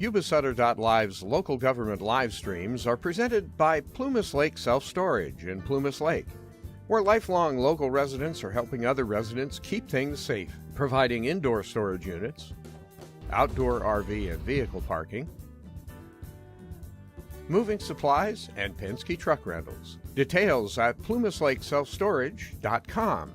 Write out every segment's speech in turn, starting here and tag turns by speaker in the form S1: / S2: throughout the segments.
S1: Yuba-Sutter.live's local government live streams are presented by Plumas Lake Self-Storage in Plumas Lake, where lifelong local residents are helping other residents keep things safe, providing indoor storage units, outdoor RV and vehicle parking, moving supplies, and Penske truck rentals. Details at plumaslakeselfstorage.com.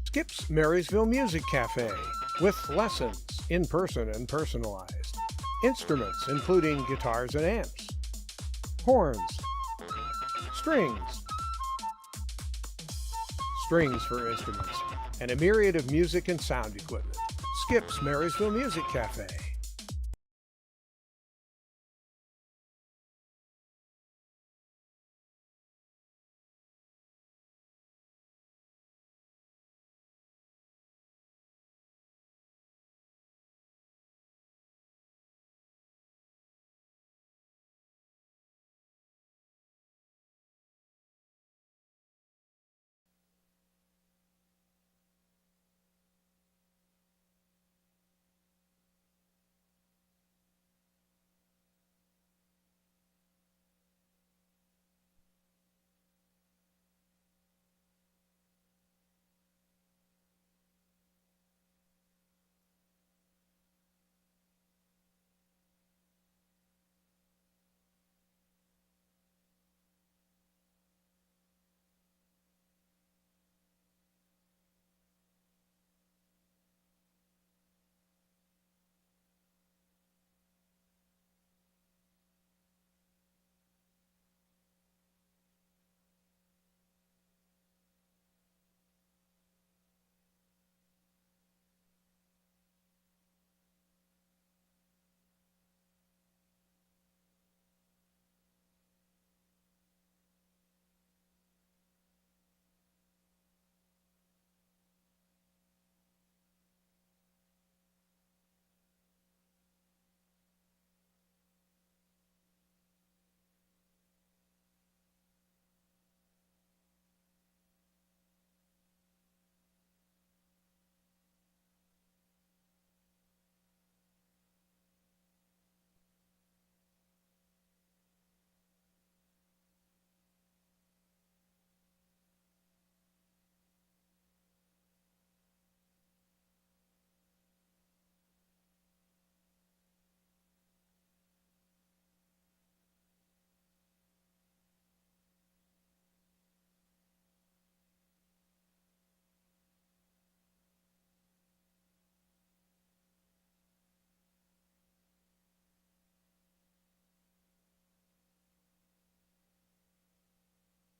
S1: Skip's Marysville Music Cafe with lessons in person and personalized. Instruments including guitars and amps, horns, strings for instruments, and a myriad of music and sound equipment. Skip's Marysville Music Cafe.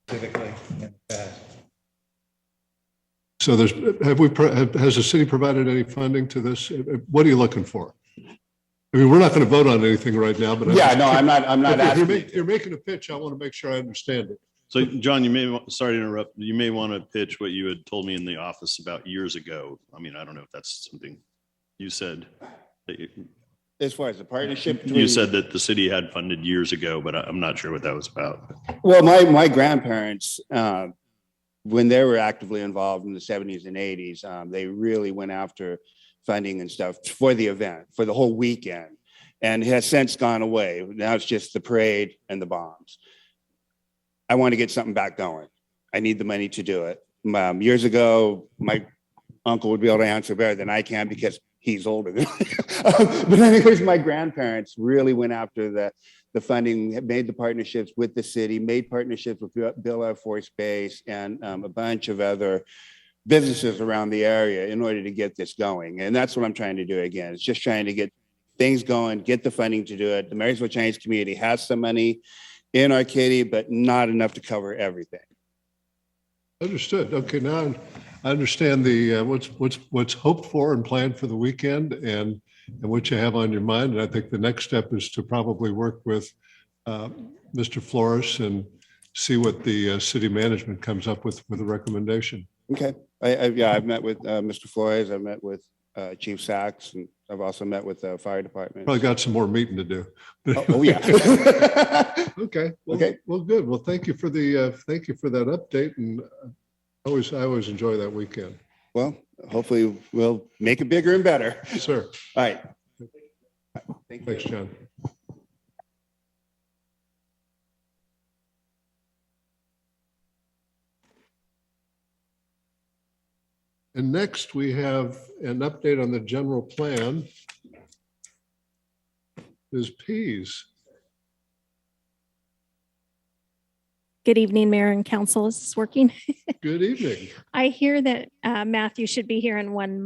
S2: Specifically in the past.
S3: So has the city provided any funding to this? What are you looking for? I mean, we're not going to vote on anything right now, but
S4: I'm not asking.
S3: You're making a pitch. I want to make sure I understand it.
S5: So, John, sorry to interrupt. You may want to pitch what you had told me in the office about years ago. I mean, I don't know if that's something you said.
S4: As far as the partnership,
S5: you said that the city had funded years ago, but I'm not sure what that was about.
S4: Well, my grandparents, when they were actively involved in the 70s and 80s, they really went after funding and stuff for the event, for the whole weekend, and it has since gone away. Now it's just the parade and the bombs. I want to get something back going. I need the money to do it. Years ago, my uncle would be able to answer better than I can because he's older than me. But anyways, my grandparents really went after the funding, made the partnerships with the city, made partnerships with Bill Air Force Base and a bunch of other businesses around the area in order to get this going. And that's what I'm trying to do again. It's just trying to get things going, get the funding to do it. The Marysville Chinese community has some money in our kitty, but not enough to cover everything.
S3: Understood. Okay, now I understand the what's hoped for and planned for the weekend and what you have on your mind. And I think the next step is to probably work with Mr. Flores and see what the city management comes up with a recommendation.
S4: Okay. I've met with Mr. Flores. I've met with Chief Sachs, and I've also met with the fire department.
S3: Probably got some more meeting to do.
S4: Oh, yeah.
S3: Okay. Well,
S4: Okay.
S3: Well, good. Well, thank you for thank you for that update. And I always enjoy that weekend.
S4: Well, hopefully we'll make it bigger and better.
S3: Sir.
S4: All right. Thank you.
S3: Thanks, John. And next we have an update on the general plan. Is Pease.
S2: Good evening, Mayor and Council. Is this working?
S3: Good evening.
S2: I hear that Mathew should be here in 1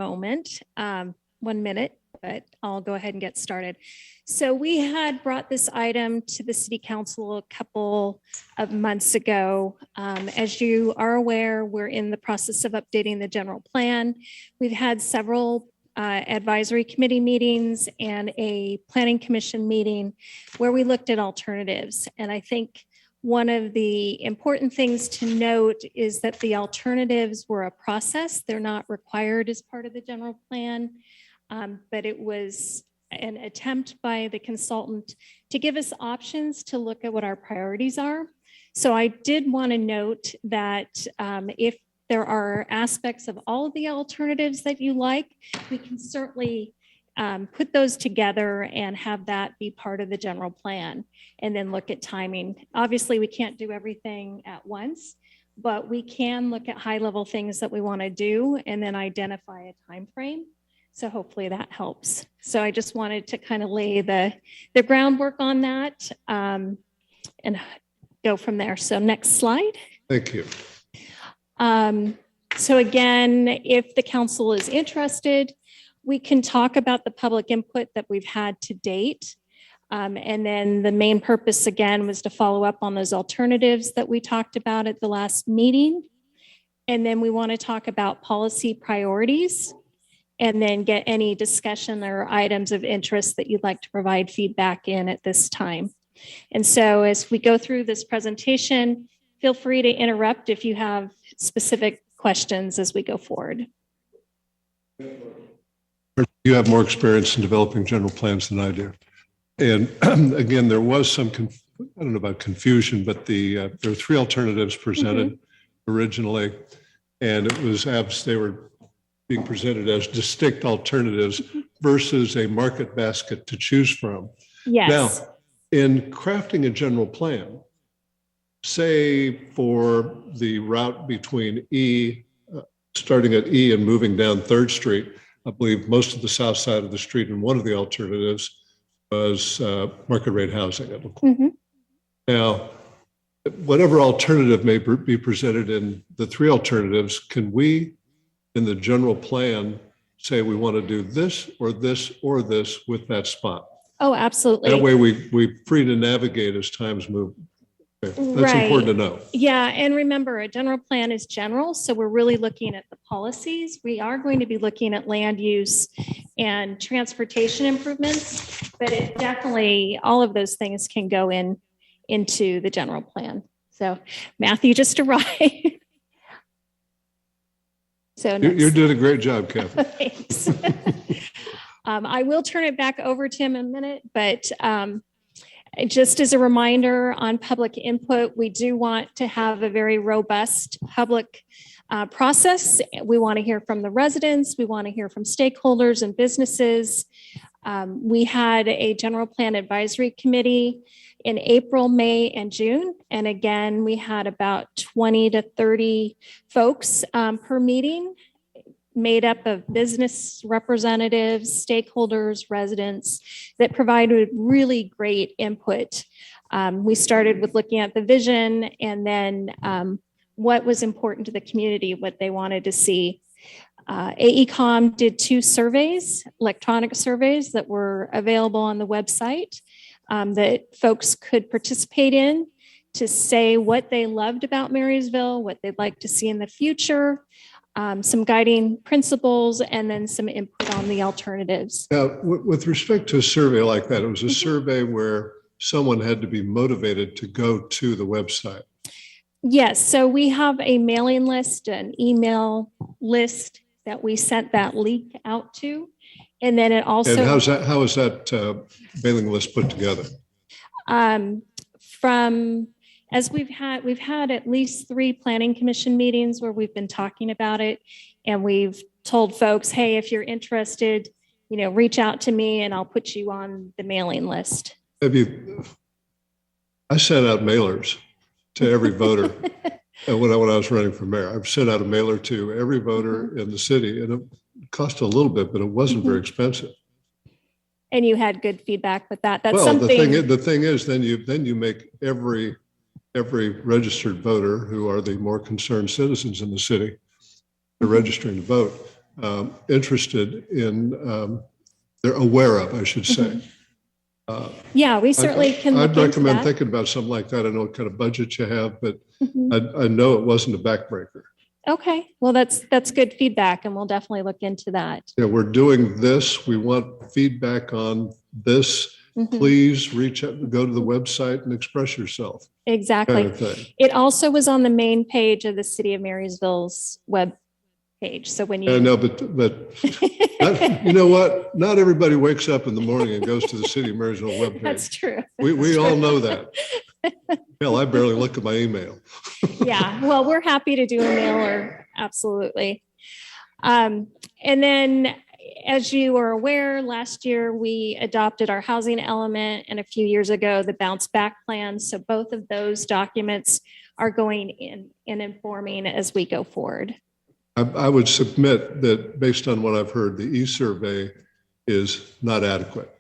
S2: minute, but I'll go ahead and get started. So we had brought this item to the City Council a couple of months ago. As you are aware, we're in the process of updating the general plan. We've had several advisory committee meetings and a planning commission meeting where we looked at alternatives. And I think one of the important things to note is that the alternatives were a process. They're not required as part of the general plan, but it was an attempt by the consultant to give us options to look at what our priorities are. So I did want to note that if there are aspects of all of the alternatives that you like, we can certainly put those together and have that be part of the general plan and then look at timing. Obviously, we can't do everything at once, but we can look at high-level things that we want to do and then identify a time frame. So hopefully that helps. So I just wanted to kind of lay the groundwork on that and go from there. So next slide.
S3: Thank you.
S2: So again, if the council is interested, we can talk about the public input that we've had to date. And then the main purpose again was to follow up on those alternatives that we talked about at the last meeting. And then we want to talk about policy priorities and then get any discussion or items of interest that you'd like to provide feedback in at this time. And so as we go through this presentation, feel free to interrupt if you have specific questions as we go forward.
S3: You have more experience in developing general plans than I do. And again, there was some, I don't know about confusion, but there were 3 alternatives presented originally. And it was they were being presented as distinct alternatives versus a market basket to choose from.
S2: Yes.
S3: Now, in crafting a general plan, say for the route between starting at E and moving down 3rd Street, I believe most of the south side of the street and one of the alternatives was market rate housing. Now, whatever alternative may be presented in the 3 alternatives, can we, in the general plan, say we want to do this or this or this with that spot?
S2: Oh, absolutely.
S3: That way we're free to navigate as times move. Okay. That's important to know.
S2: Yeah, and remember, a general plan is general, so we're really looking at the policies. We are going to be looking at land use and transportation improvements, but it definitely, all of those things can go into the general plan. So Mathew just arrived. So
S3: You're doing a great job, Kathy.
S2: Thanks. I will turn it back over to him in a minute, but just as a reminder on public input, we do want to have a very robust public process. We want to hear from the residents. We want to hear from stakeholders and businesses. We had a general plan advisory committee in April, May, and June. And again, we had about 20 to 30 folks per meeting, made up of business representatives, stakeholders, residents that provided really great input. We started with looking at the vision and then what was important to the community, what they wanted to see. AECOM did 2 surveys, electronic surveys that were available on the website that folks could participate in to say what they loved about Marysville, what they'd like to see in the future, some guiding principles, and then some input on the alternatives.
S3: Now, with respect to a survey like that, it was a survey where someone had to be motivated to go to the website.
S2: Yes, so we have a mailing list, an email list that we sent that link out to. And then it also.
S3: And how is that mailing list put together?
S2: As we've had at least 3 planning commission meetings where we've been talking about it, and we've told folks, hey, if you're interested, reach out to me and I'll put you on the mailing list.
S3: I sent out mailers to every voter when I was running for mayor. I've sent out a mailer to every voter in the city, and it cost a little bit, but it wasn't very expensive.
S2: And you had good feedback with that. That's
S3: well,
S2: something.
S3: The thing is, then you make every registered voter, who are the more concerned citizens in the city, they're registering to vote, interested in, they're aware of, I should say.
S2: Yeah, we certainly can look
S3: I'd recommend
S2: into that.
S3: thinking about something like that. I know what kind of budget you have, but I know it wasn't a backbreaker.
S2: Okay, well, that's good feedback, and we'll definitely look into that.
S3: Yeah, we're doing this. We want feedback on this. Please reach out, go to the website and express yourself.
S2: Exactly.
S3: Kind of thing.
S2: It also was on the main page of the City of Marysville's web page. So when you.
S3: I know, but you know what? Not everybody wakes up in the morning and goes to the City of Marysville webpage.
S2: That's true.
S3: We all know that. Hell, I barely look at my email.
S2: Yeah, well, we're happy to do a mailer, absolutely. And then, as you are aware, last year we adopted our housing element, and a few years ago, the bounce back plan. So both of those documents are going in and informing as we go forward.
S3: I would submit that based on what I've heard, the e-survey is not adequate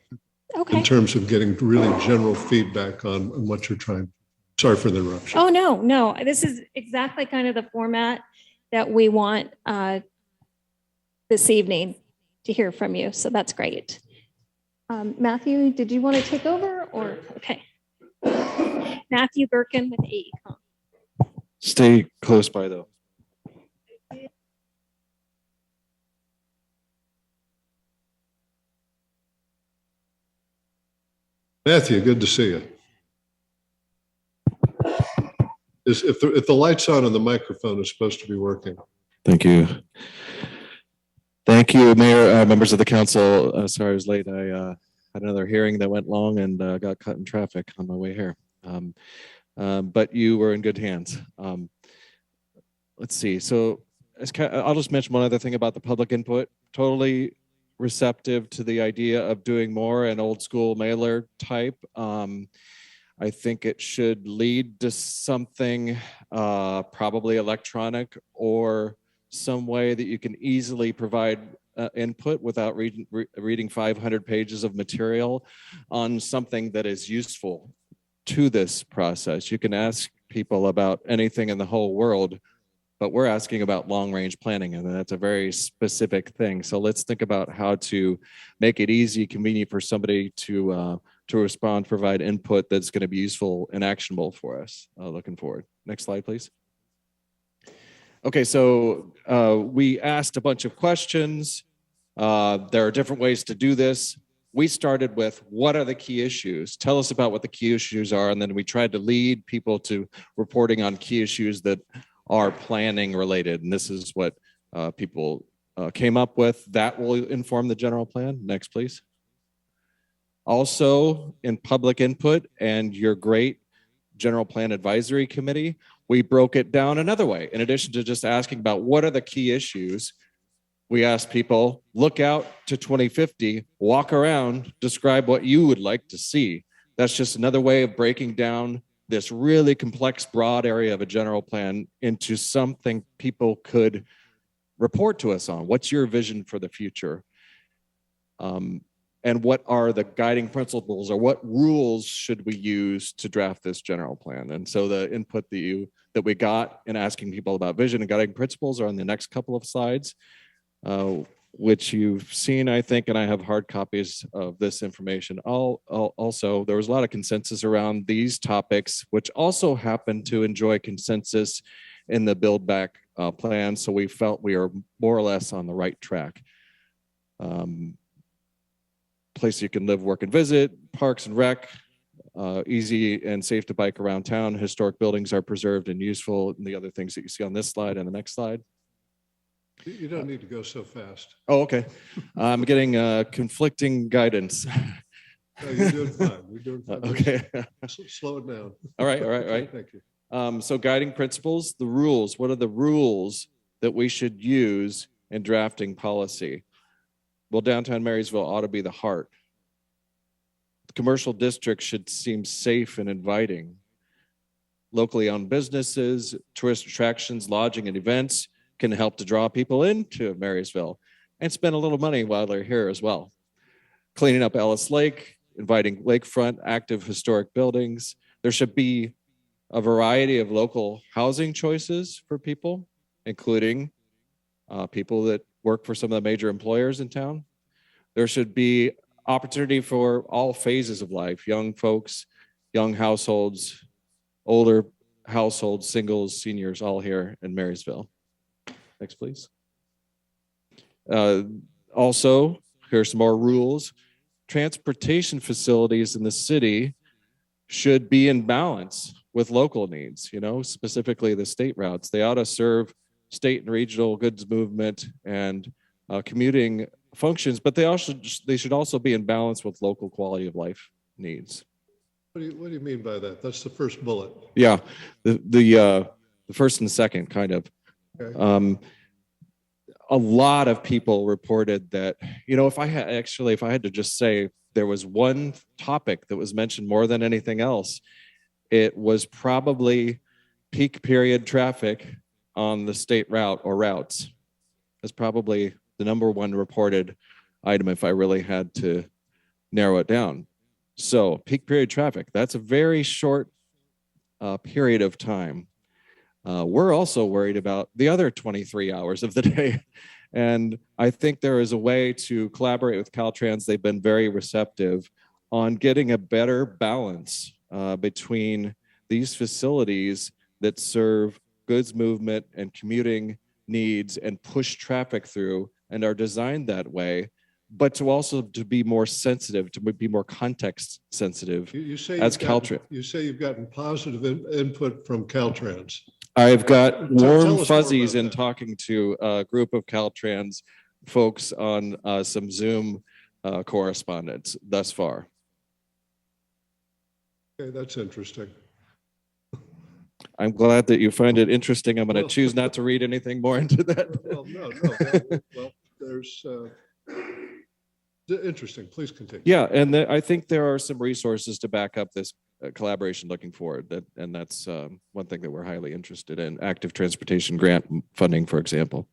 S3: in terms of getting really general feedback on what you're trying. Sorry for the interruption.
S2: Oh, no. This is exactly kind of the format that we want this evening to hear from you. So that's great. Mathew, did you want to take over or? Okay. Mathew Gerken with AECom.
S6: Stay close by though.
S3: Mathew, good to see you. If the light's on and the microphone is supposed to be working.
S6: Thank you. Thank you, Mayor, members of the council. Sorry I was late. I had another hearing that went long and got caught in traffic on my way here. But you were in good hands. Let's see. So I'll just mention one other thing about the public input. Totally receptive to the idea of doing more an old school mailer type. I think it should lead to something probably electronic or some way that you can easily provide input without reading 500 pages of material on something that is useful to this process. You can ask people about anything in the whole world, but we're asking about long-range planning, and that's a very specific thing. So let's think about how to make it easy, convenient for somebody to respond, provide input that's going to be useful and actionable for us. Looking forward. Next slide, please. Okay, so we asked a bunch of questions. There are different ways to do this. We started with, what are the key issues? Tell us about what the key issues are, and then we tried to lead people to reporting on key issues that are planning related, and this is what people came up with. That will inform the general plan. Next, please. Also, in public input and your great general plan advisory committee, we broke it down another way. In addition to just asking about what are the key issues, we asked people, look out to 2050, walk around, describe what you would like to see. That's just another way of breaking down this really complex, broad area of a general plan into something people could report to us on. What's your vision for the future? And what are the guiding principles, or what rules should we use to draft this general plan? And so the input that we got in asking people about vision and guiding principles are on the next couple of slides, which you've seen, I think, and I have hard copies of this information. Also, there was a lot of consensus around these topics, which also happened to enjoy consensus in the Build Back plan. So we felt we are more or less on the right track. Place you can live, work, and visit, parks and rec, easy and safe to bike around town, historic buildings are preserved and useful, and the other things that you see on this slide and the next slide.
S3: You don't need to go so fast.
S6: Oh, okay. I'm getting conflicting guidance.
S3: No, you're doing fine. You're doing fine.
S6: Okay.
S3: Slow it down.
S6: All right. All right. All right.
S3: Thank you.
S6: So guiding principles, the rules. What are the rules that we should use in drafting policy? Well, downtown Marysville ought to be the heart. The commercial district should seem safe and inviting. Locally owned businesses, tourist attractions, lodging, and events can help to draw people into Marysville and spend a little money while they're here as well. Cleaning up Ellis Lake, inviting lakefront, active historic buildings. There should be a variety of local housing choices for people, including people that work for some of the major employers in town. There should be opportunity for all phases of life, young folks, young households, older households, singles, seniors, all here in Marysville. Next, please. Also, here's some more rules. Transportation facilities in the city should be in balance with local needs, you know, specifically the state routes. They ought to serve state and regional goods movement and commuting functions, but they should also be in balance with local quality of life needs.
S3: What do you mean by that? That's the first bullet.
S6: Yeah, the first and second kind of.
S3: Okay.
S6: A lot of people reported that, you know, if I had to just say there was one topic that was mentioned more than anything else, it was probably peak period traffic on the state route or routes. That's probably the number one reported item if I really had to narrow it down. So peak period traffic, that's a very short period of time. We're also worried about the other 23 hours of the day. And I think there is a way to collaborate with Caltrans. They've been very receptive on getting a better balance between these facilities that serve goods movement and commuting needs and push traffic through and are designed that way, but to be more sensitive, to be more context sensitive as Caltrans. You
S3: say you've gotten positive input from Caltrans.
S6: I've got warm fuzzies in
S3: that.
S6: Talking to a group of Caltrans folks on some Zoom correspondence thus far.
S3: Okay, that's interesting.
S6: I'm glad that you find it interesting. I'm going to choose not to read anything more into that.
S3: Well, no. Well, there's interesting. Please continue.
S6: Yeah, and I think there are some resources to back up this collaboration looking forward. And that's one thing that we're highly interested in, active transportation grant funding, for example.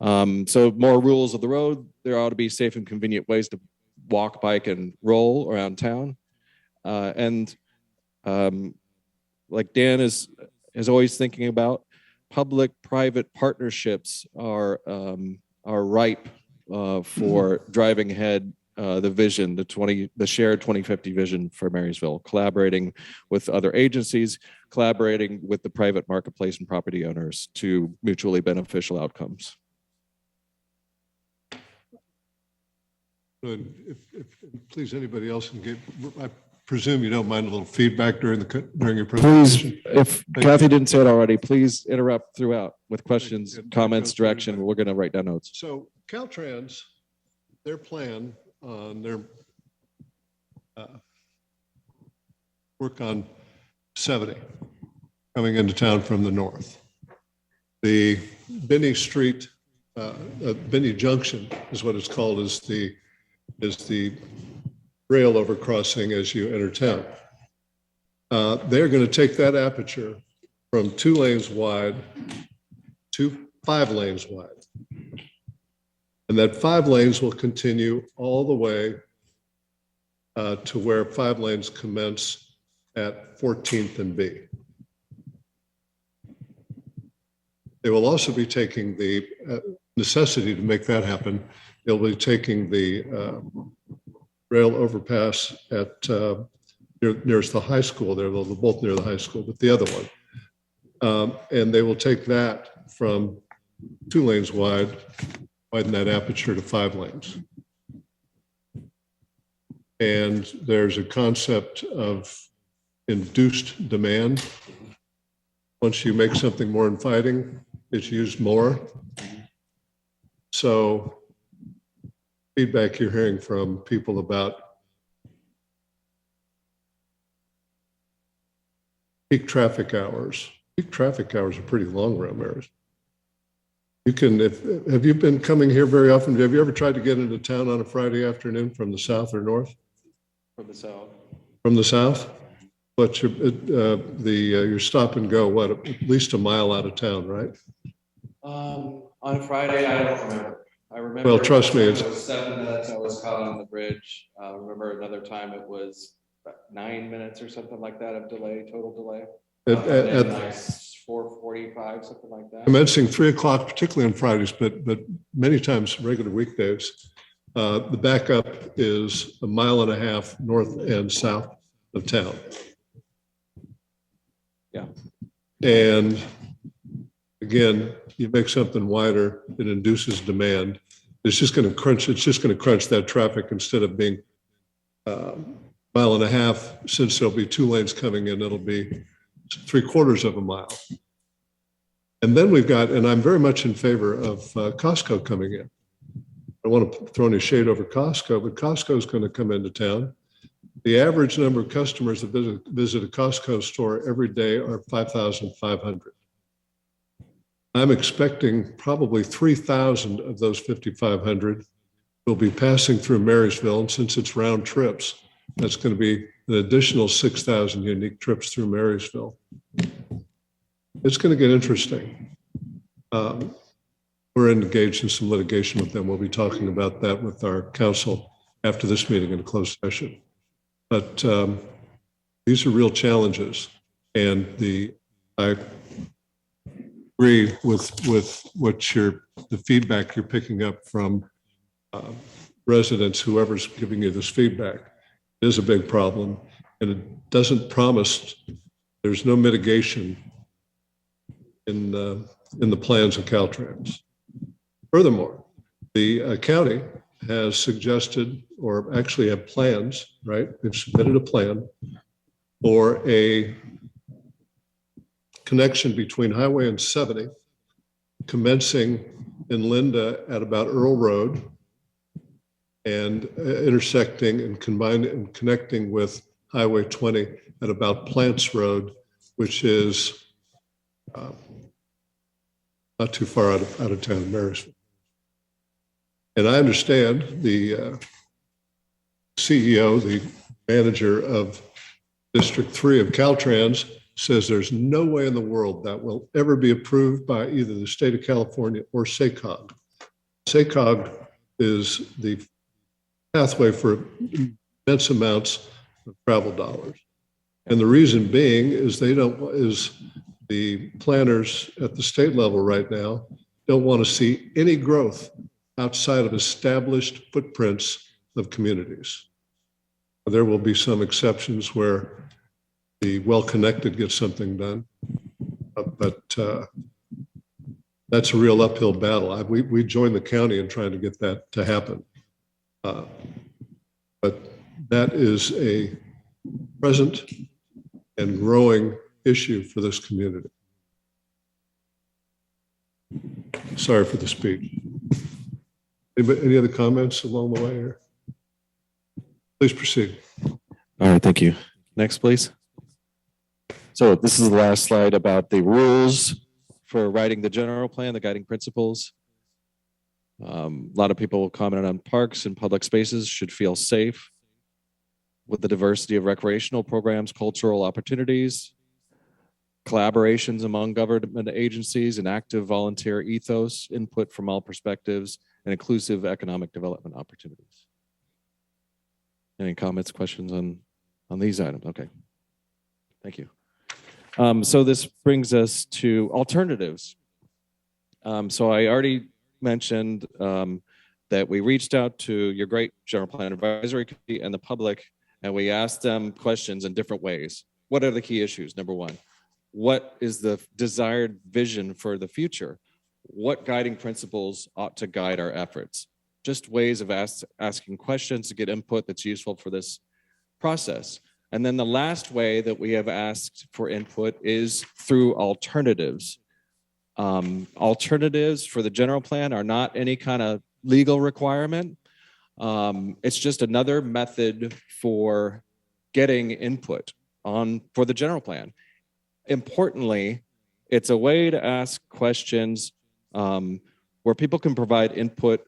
S6: So more rules of the road. There ought to be safe and convenient ways to walk, bike, and roll around town. Like Dan is always thinking about, public-private partnerships are ripe for driving ahead the vision, the shared 2050 vision for Marysville, collaborating with other agencies, collaborating with the private marketplace and property owners to mutually beneficial outcomes.
S3: If please, anybody else can get, I presume you don't mind a little feedback during your presentation.
S6: Please, if Kathy didn't say it already, please interrupt throughout with questions, comments, direction. We're going to write down notes.
S3: So Caltrans, their plan on their work on 70 coming into town from the north. The Binney Street, Binney Junction is what it's called, is the rail over crossing as you enter town. They're going to take that aperture from 2 lanes wide to 5 lanes wide. And that 5 lanes will continue all the way to where 5 lanes commence at 14th and B. They will also be taking the necessity to make that happen. They'll be taking the rail overpass at nearest the high school there. They're both near the high school, but the other one. And they will take that from 2 lanes wide, widen that aperture to 5 lanes. And there's a concept of induced demand. Once you make something more inviting, it's used more. So feedback you're hearing from people about peak traffic hours. Peak traffic hours are pretty long around Marysville. You can, have you been coming here very often? Have you ever tried to get into town on a Friday afternoon from the south or north?
S6: From the south.
S3: From the south? But your stop and go, what, at least a mile out of town, right?
S6: On Friday, I don't remember. I remember.
S3: Well, trust me,
S6: it was 7 minutes. I was caught on the bridge. I remember another time it was 9 minutes or something like that of delay, total delay.
S3: At
S6: like 4:45, something like that.
S3: commencing 3 o'clock, particularly on Fridays, but many times regular weekdays, the backup is a mile and a half north and south of town.
S6: Yeah.
S3: And again, you make something wider, it induces demand. It's just going to crunch. It's just going to crunch that traffic instead of being mile and a half. Since there'll be 2 lanes coming in, it'll be 3/4 of a mile. And then we've got, and I'm very much in favor of Costco coming in. I don't want to throw any shade over Costco, but Costco is going to come into town. The average number of customers that visit a Costco store every day are 5,500. I'm expecting probably 3,000 of those 5,500 will be passing through Marysville. And since it's round trips, that's going to be an additional 6,000 unique trips through Marysville. It's going to get interesting. We're engaged in some litigation with them. We'll be talking about that with our counsel after this meeting in a closed session. But these are real challenges. And I agree with what the feedback you're picking up from residents, whoever's giving you this feedback. It is a big problem, and it doesn't promise, there's no mitigation in the plans of Caltrans. Furthermore, the county has suggested, or actually have plans, right? They've submitted a plan for a connection between Highway and 70, commencing in Linda at about Earl Road and intersecting and connecting with Highway 20 at about Plants Road, which is not too far out of town, Marysville. And I understand the CEO, the manager of District 3 of Caltrans, says there's no way in the world that will ever be approved by either the state of California or SACOG. SACOG is the pathway for immense amounts of travel dollars. And the reason being is the planners at the state level right now don't want to see any growth outside of established footprints of communities. There will be some exceptions where the well-connected get something done, but that's a real uphill battle. We joined the county in trying to get that to happen. But that is a present and growing issue for this community. Sorry for the speech. Any other comments along the way here? Please proceed.
S6: All right, thank you. Next, please. So this is the last slide about the rules for writing the general plan, the guiding principles. A lot of people commented on parks and public spaces should feel safe with the diversity of recreational programs, cultural opportunities, collaborations among government agencies, and active volunteer ethos, input from all perspectives, and inclusive economic development opportunities. Any comments, questions on these items? Okay, thank you. So this brings us to alternatives. So I already mentioned that we reached out to your great General Plan Advisory Committee and the public, and we asked them questions in different ways. What are the key issues? Number one, what is the desired vision for the future? What guiding principles ought to guide our efforts? Just ways of asking questions to get input that's useful for this process. And then the last way that we have asked for input is through alternatives. Alternatives for the general plan are not any kind of legal requirement. It's just another method for getting input for the general plan. Importantly, it's a way to ask questions where people can provide input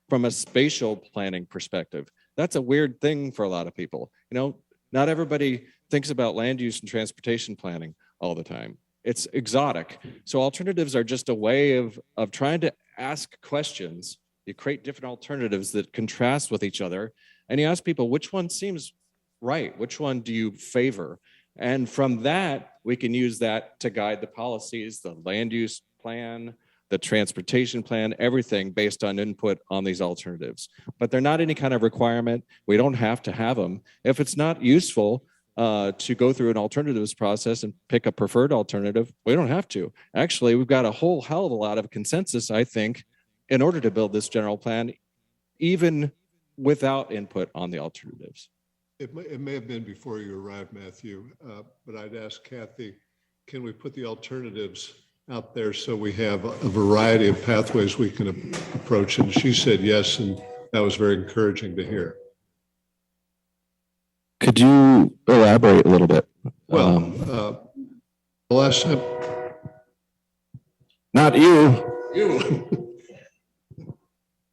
S6: from a spatial planning perspective. That's a weird thing for a lot of people. You know, not everybody thinks about land use and transportation planning all the time. It's exotic. So alternatives are just a way of trying to ask questions. You create different alternatives that contrast with each other, and you ask people, which one seems right? Which one do you favor? And from that, we can use that to guide the policies, the land use plan, the transportation plan, everything based on input on these alternatives. But they're not any kind of requirement. We don't have to have them. If it's not useful to go through an alternatives process and pick a preferred alternative, we don't have to. Actually, we've got a whole hell of a lot of consensus, I think, in order to build this general plan, even without input on the alternatives.
S3: It may have been before you arrived, Mathew, but I'd ask Kathy, can we put the alternatives out there so we have a variety of pathways we can approach? And she said yes, and that was very encouraging to hear.
S6: Could you elaborate a little bit?
S3: Well, the last time.
S6: Not you.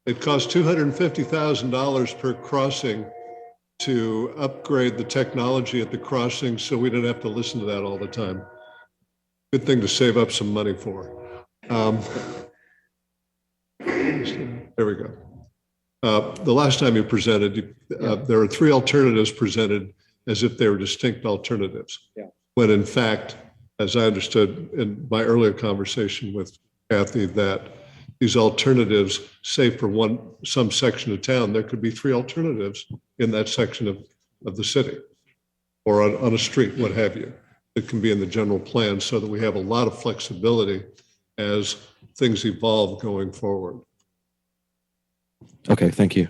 S3: It cost $250,000 per crossing to upgrade the technology at the crossing so we don't have to listen to that all the time. Good thing to save up some money for. There we go. The last time you presented, there were 3 alternatives presented as if they were distinct alternatives.
S6: Yeah.
S3: When in fact, as I understood in my earlier conversation with Kathy, that these alternatives, say for some section of town, there could be 3 alternatives in that section of the city or on a street, what have you. It can be in the general plan so that we have a lot of flexibility as things evolve going forward.
S6: Okay, thank you.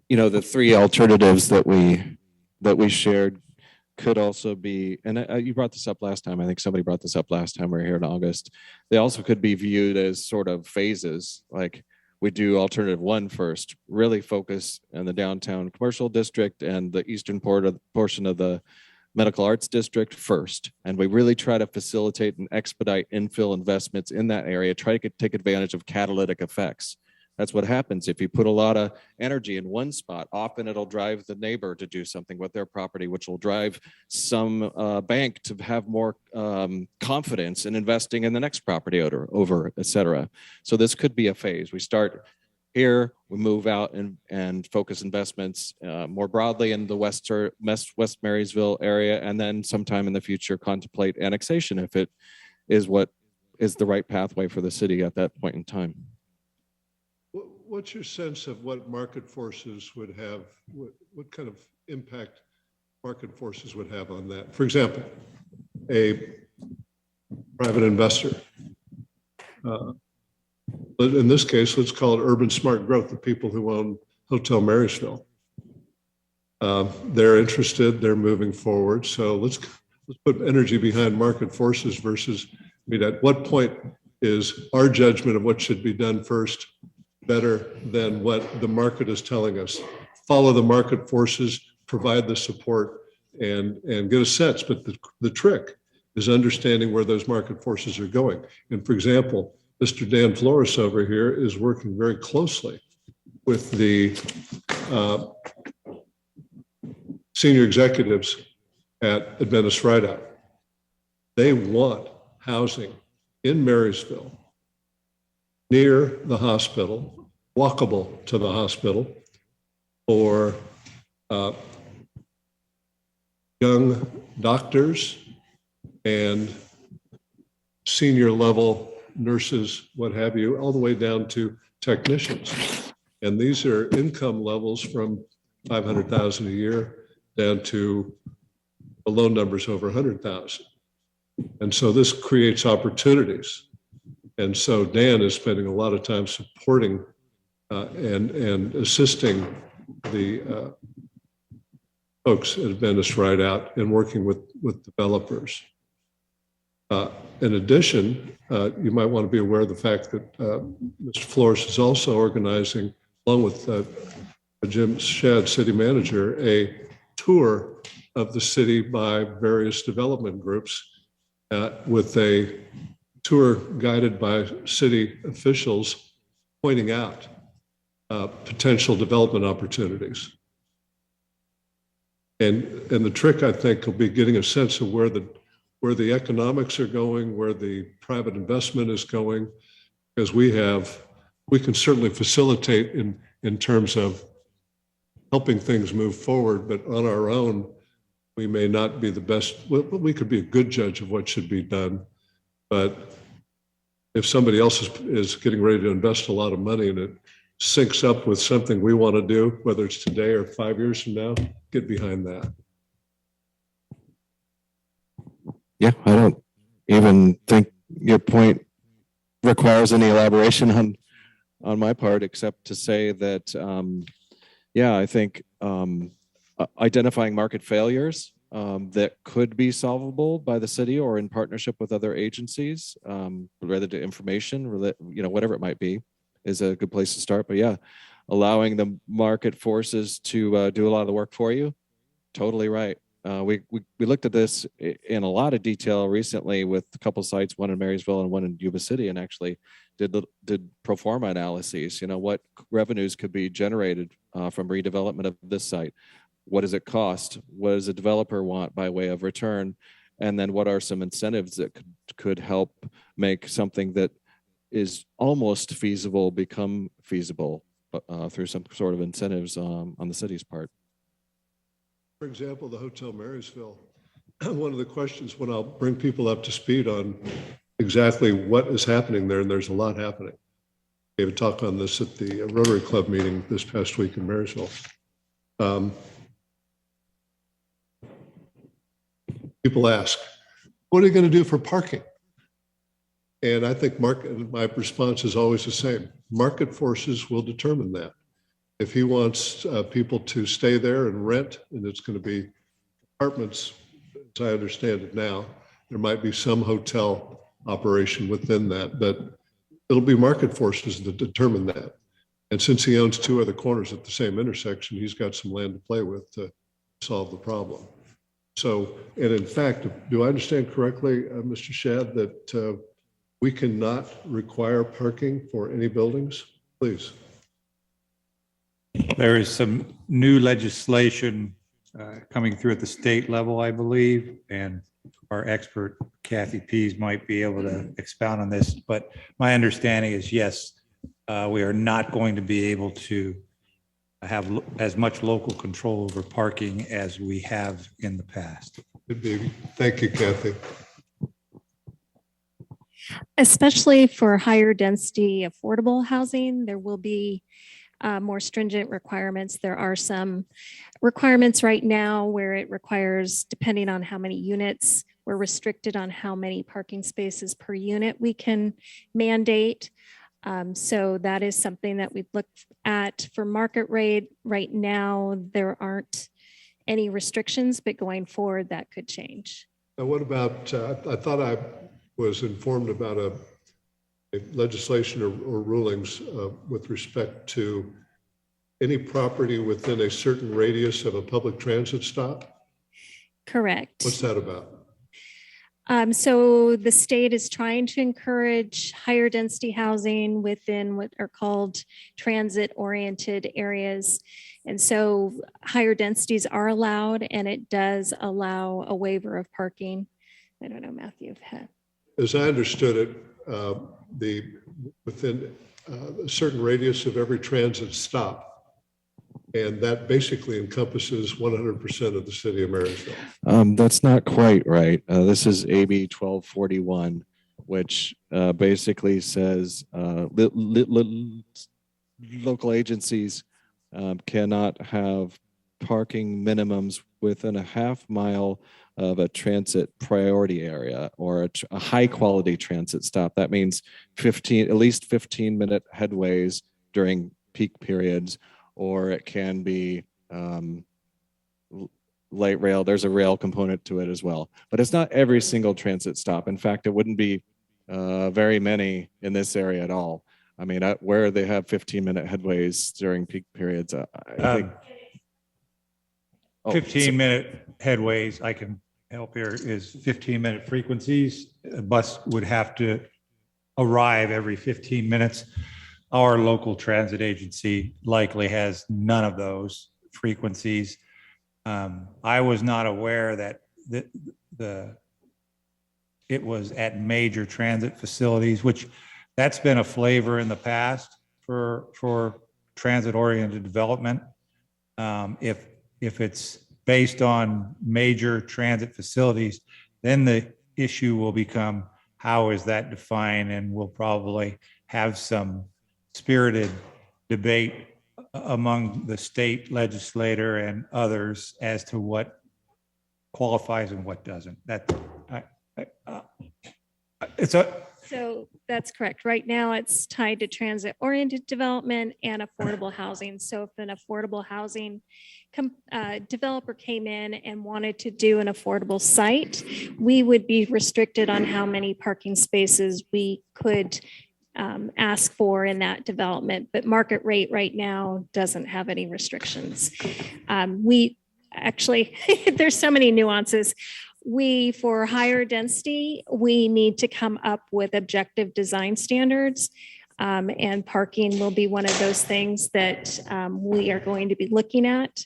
S6: You know, the 3 alternatives that we shared could also be, and you brought this up last time. I think somebody brought this up last time we were here in August. They also could be viewed as sort of phases, like we do alternative 1 first, really focus in the downtown commercial district and the eastern portion of the medical arts district first. And we really try to facilitate and expedite infill investments in that area, try to take advantage of catalytic effects. That's what happens if you put a lot of energy in one spot. Often it'll drive the neighbor to do something with their property, which will drive some bank to have more confidence in investing in the next property over, et cetera. So this could be a phase. We start here, we move out and focus investments more broadly in the West Marysville area, and then sometime in the future contemplate annexation if it is what is the right pathway for the city at that point in time.
S3: What's your sense of what market forces would have, what kind of impact market forces would have on that? For example, a private investor, but in this case, let's call it urban smart growth, the people who own Hotel Marysville. They're interested, they're moving forward. So let's put energy behind market forces versus, I mean, at what point is our judgment of what should be done first better than what the market is telling us? Follow the market forces, provide the support, and get a sense. But the trick is understanding where those market forces are going. And for example, Mr. Dan Flores over here is working very closely with the senior executives at Adventist Rideout. They want housing in Marysville, near the hospital, walkable to the hospital, for young doctors and senior level nurses, what have you, all the way down to technicians. And these are income levels from $500,000 a year down to the low numbers over 100,000. And so this creates opportunities. And so Dan is spending a lot of time supporting and assisting the folks at Adventist Rideout and working with developers. In addition, you might want to be aware of the fact that Mr. Flores is also organizing, along with Jim Shad, city manager, a tour of the city by various development groups with a tour guided by city officials pointing out potential development opportunities. And the trick, I think, will be getting a sense of where the economics are going, where the private investment is going, because we can certainly facilitate in terms of helping things move forward, but on our own, we may not be the best. We could be a good judge of what should be done, but if somebody else is getting ready to invest a lot of money and it syncs up with something we want to do, whether it's today or 5 years from now, get behind that.
S6: Yeah, I don't even think your point requires any elaboration on my part, except to say that, yeah, I think identifying market failures that could be solvable by the city or in partnership with other agencies related to information, whatever it might be, is a good place to start. But yeah, allowing the market forces to do a lot of the work for you, totally right. We looked at this in a lot of detail recently with a couple sites, one in Marysville and one in Yuba City, and actually did pro forma analyses. What revenues could be generated from redevelopment of this site? What does it cost? What does a developer want by way of return? And then what are some incentives that could help make something that is almost feasible become feasible through some sort of incentives on the city's part?
S3: For example, the Hotel Marysville, one of the questions when I'll bring people up to speed on exactly what is happening there, and there's a lot happening. I gave a talk on this at the Rotary Club meeting this past week in Marysville. People ask, what are you going to do for parking? And I think my response is always the same. Market forces will determine that. If he wants people to stay there and rent, and it's going to be apartments, as I understand it now, there might be some hotel operation within that, but it'll be market forces that determine that. And since he owns two other corners at the same intersection, he's got some land to play with to solve the problem. So, and in fact, do I understand correctly, Mr. Shad, that we cannot require parking for any buildings? Please.
S7: There is some new legislation coming through at the state level, I believe, and our expert Kathy Pease might be able to expound on this. But my understanding is, yes, we are not going to be able to have as much local control over parking as we have in the past.
S3: Thank you, Kathy.
S2: Especially for higher density affordable housing, there will be more stringent requirements. There are some requirements right now where it requires, depending on how many units, we're restricted on how many parking spaces per unit we can mandate. So that is something that we've looked at for market rate. Right now, there aren't any restrictions, but going forward, that could change.
S3: Now, what about, I thought I was informed about a legislation or rulings with respect to any property within a certain radius of a public transit stop?
S2: Correct.
S3: What's that about?
S2: So the state is trying to encourage higher density housing within what are called transit-oriented areas. And so higher densities are allowed, and it does allow a waiver of parking. I don't know, Matthew.
S3: As I understood it, within a certain radius of every transit stop, and that basically encompasses 100% of the city of Marysville.
S6: That's not quite right. This is AB 1241, which basically says local agencies cannot have parking minimums within a half mile of a transit priority area or a high quality transit stop. That means at least 15-minute headways during peak periods, or it can be light rail. There's a rail component to it as well, but it's not every single transit stop. In fact, it wouldn't be very many in this area at all. I mean, where they have 15-minute headways during peak periods, I think.
S7: 15-minute headways, I can help here, is 15-minute frequencies. A bus would have to arrive every 15 minutes. Our local transit agency likely has none of those frequencies. I was not aware that it was at major transit facilities, which that's been a flavor in the past for transit-oriented development. If it's based on major transit facilities, then the issue will become, how is that defined? And we'll probably have some spirited debate among the state legislator and others as to what qualifies and what doesn't.
S2: So that's correct. Right now, it's tied to transit-oriented development and affordable housing. So if an affordable housing developer came in and wanted to do an affordable site, we would be restricted on how many parking spaces we could ask for in that development. But market rate right now doesn't have any restrictions. We actually, there's so many nuances. For higher density, we need to come up with objective design standards, and parking will be one of those things that we are going to be looking at.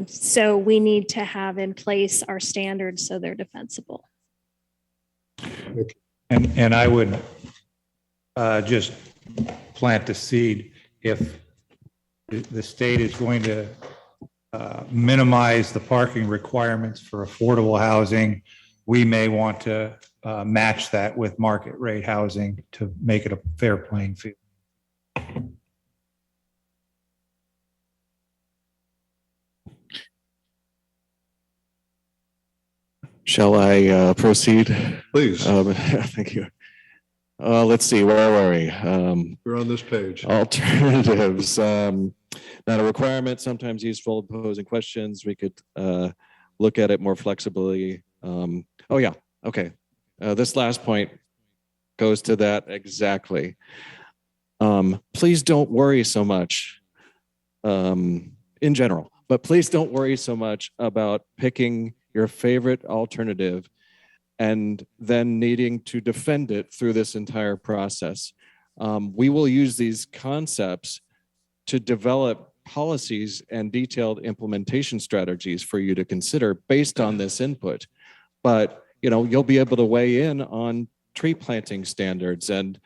S2: So we need to have in place our standards so they're defensible.
S7: And I would just plant the seed. If the state is going to minimize the parking requirements for affordable housing, we may want to match that with market rate housing to make it a fair playing field.
S6: Shall I proceed?
S3: Please.
S6: Thank you. Let's see, where were we?
S3: We're on this page.
S6: Alternatives. Not a requirement, sometimes useful, posing questions. We could look at it more flexibly. Oh yeah, okay. This last point goes to that exactly. Please don't worry so much in general, but please don't worry so much about picking your favorite alternative and then needing to defend it through this entire process. We will use these concepts to develop policies and detailed implementation strategies for you to consider based on this input. But you'll be able to weigh in on tree planting standards and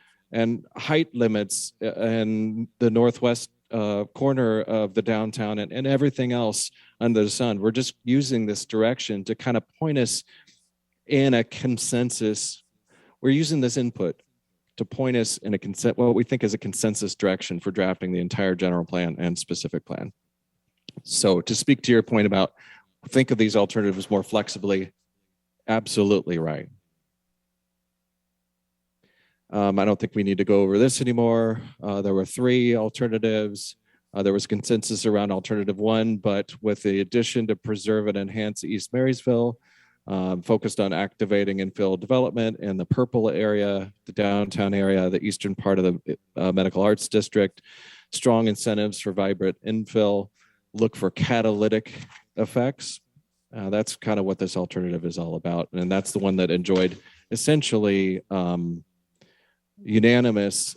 S6: height limits and the northwest corner of the downtown and everything else under the sun. We're just using this direction to kind of point us in a consensus. We're using this input to point us in what we think is a consensus direction for drafting the entire general plan and specific plan. So to speak to your point about think of these alternatives more flexibly, absolutely right. I don't think we need to go over this anymore. There were 3 alternatives. There was consensus around alternative 1, but with the addition to preserve and enhance East Marysville, focused on activating infill development in the purple area, the downtown area, the eastern part of the medical arts district, strong incentives for vibrant infill, look for catalytic effects. That's kind of what this alternative is all about. And that's the one that enjoyed essentially unanimous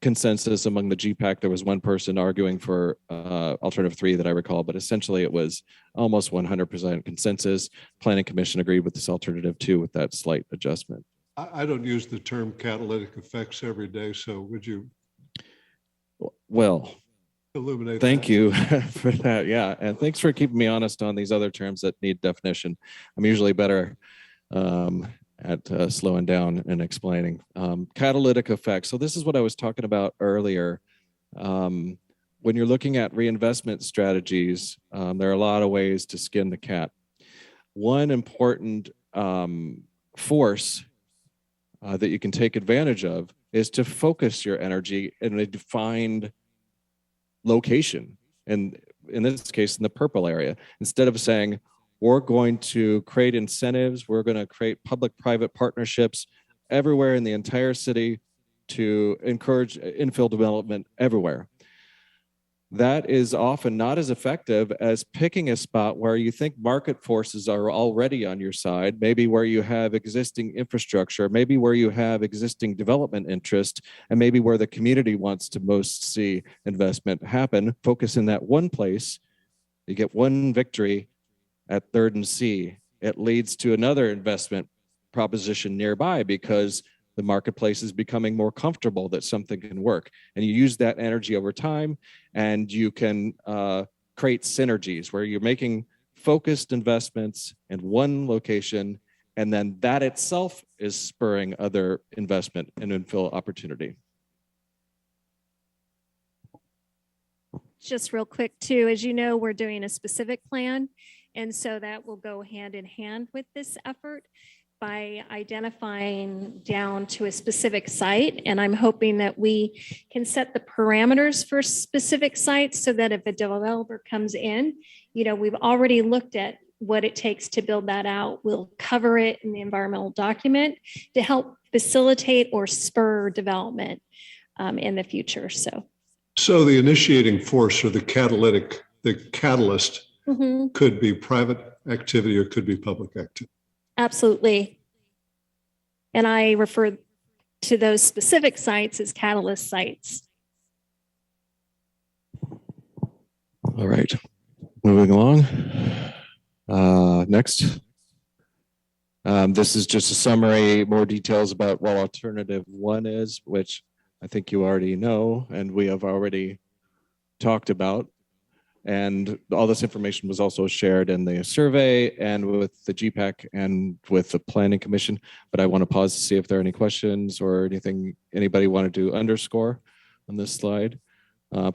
S6: consensus among the GPAC. There was one person arguing for alternative 3 that I recall, but essentially it was almost 100% consensus. Planning Commission agreed with this alternative 2 with that slight adjustment.
S3: I don't use the term catalytic effects every day, so would you
S6: well
S3: illuminate
S6: thank
S3: that?
S6: you for that. Yeah, and thanks for keeping me honest on these other terms that need definition. I'm usually better at slowing down and explaining. Catalytic effects. So this is what I was talking about earlier. When you're looking at reinvestment strategies, there are a lot of ways to skin the cat. One important force that you can take advantage of is to focus your energy in a defined location. And in this case, in the purple area, instead of saying, we're going to create incentives, we're going to create public-private partnerships everywhere in the entire city to encourage infill development everywhere. That is often not as effective as picking a spot where you think market forces are already on your side, maybe where you have existing infrastructure, maybe where you have existing development interest, and maybe where the community wants to most see investment happen. Focus in that one place, you get one victory at 3rd and C. It leads to another investment proposition nearby because the marketplace is becoming more comfortable that something can work. And you use that energy over time, and you can create synergies where you're making focused investments in one location, and then that itself is spurring other investment and infill opportunity.
S2: Just real quick too, as you know, we're doing a specific plan. And so that will go hand in hand with this effort by identifying down to a specific site. And I'm hoping that we can set the parameters for specific sites so that if a developer comes in, you know, we've already looked at what it takes to build that out. We'll cover it in the environmental document to help facilitate or spur development in the future.
S3: So the initiating force or the catalyst could be private activity or could be public activity.
S2: Absolutely. And I refer to those specific sites as catalyst sites.
S6: All right, moving along. Next. This is just a summary, more details about what alternative 1 is, which I think you already know, and we have already talked about. And all this information was also shared in the survey and with the GPAC and with the Planning Commission. But I want to pause to see if there are any questions or anything anybody wanted to underscore on this slide.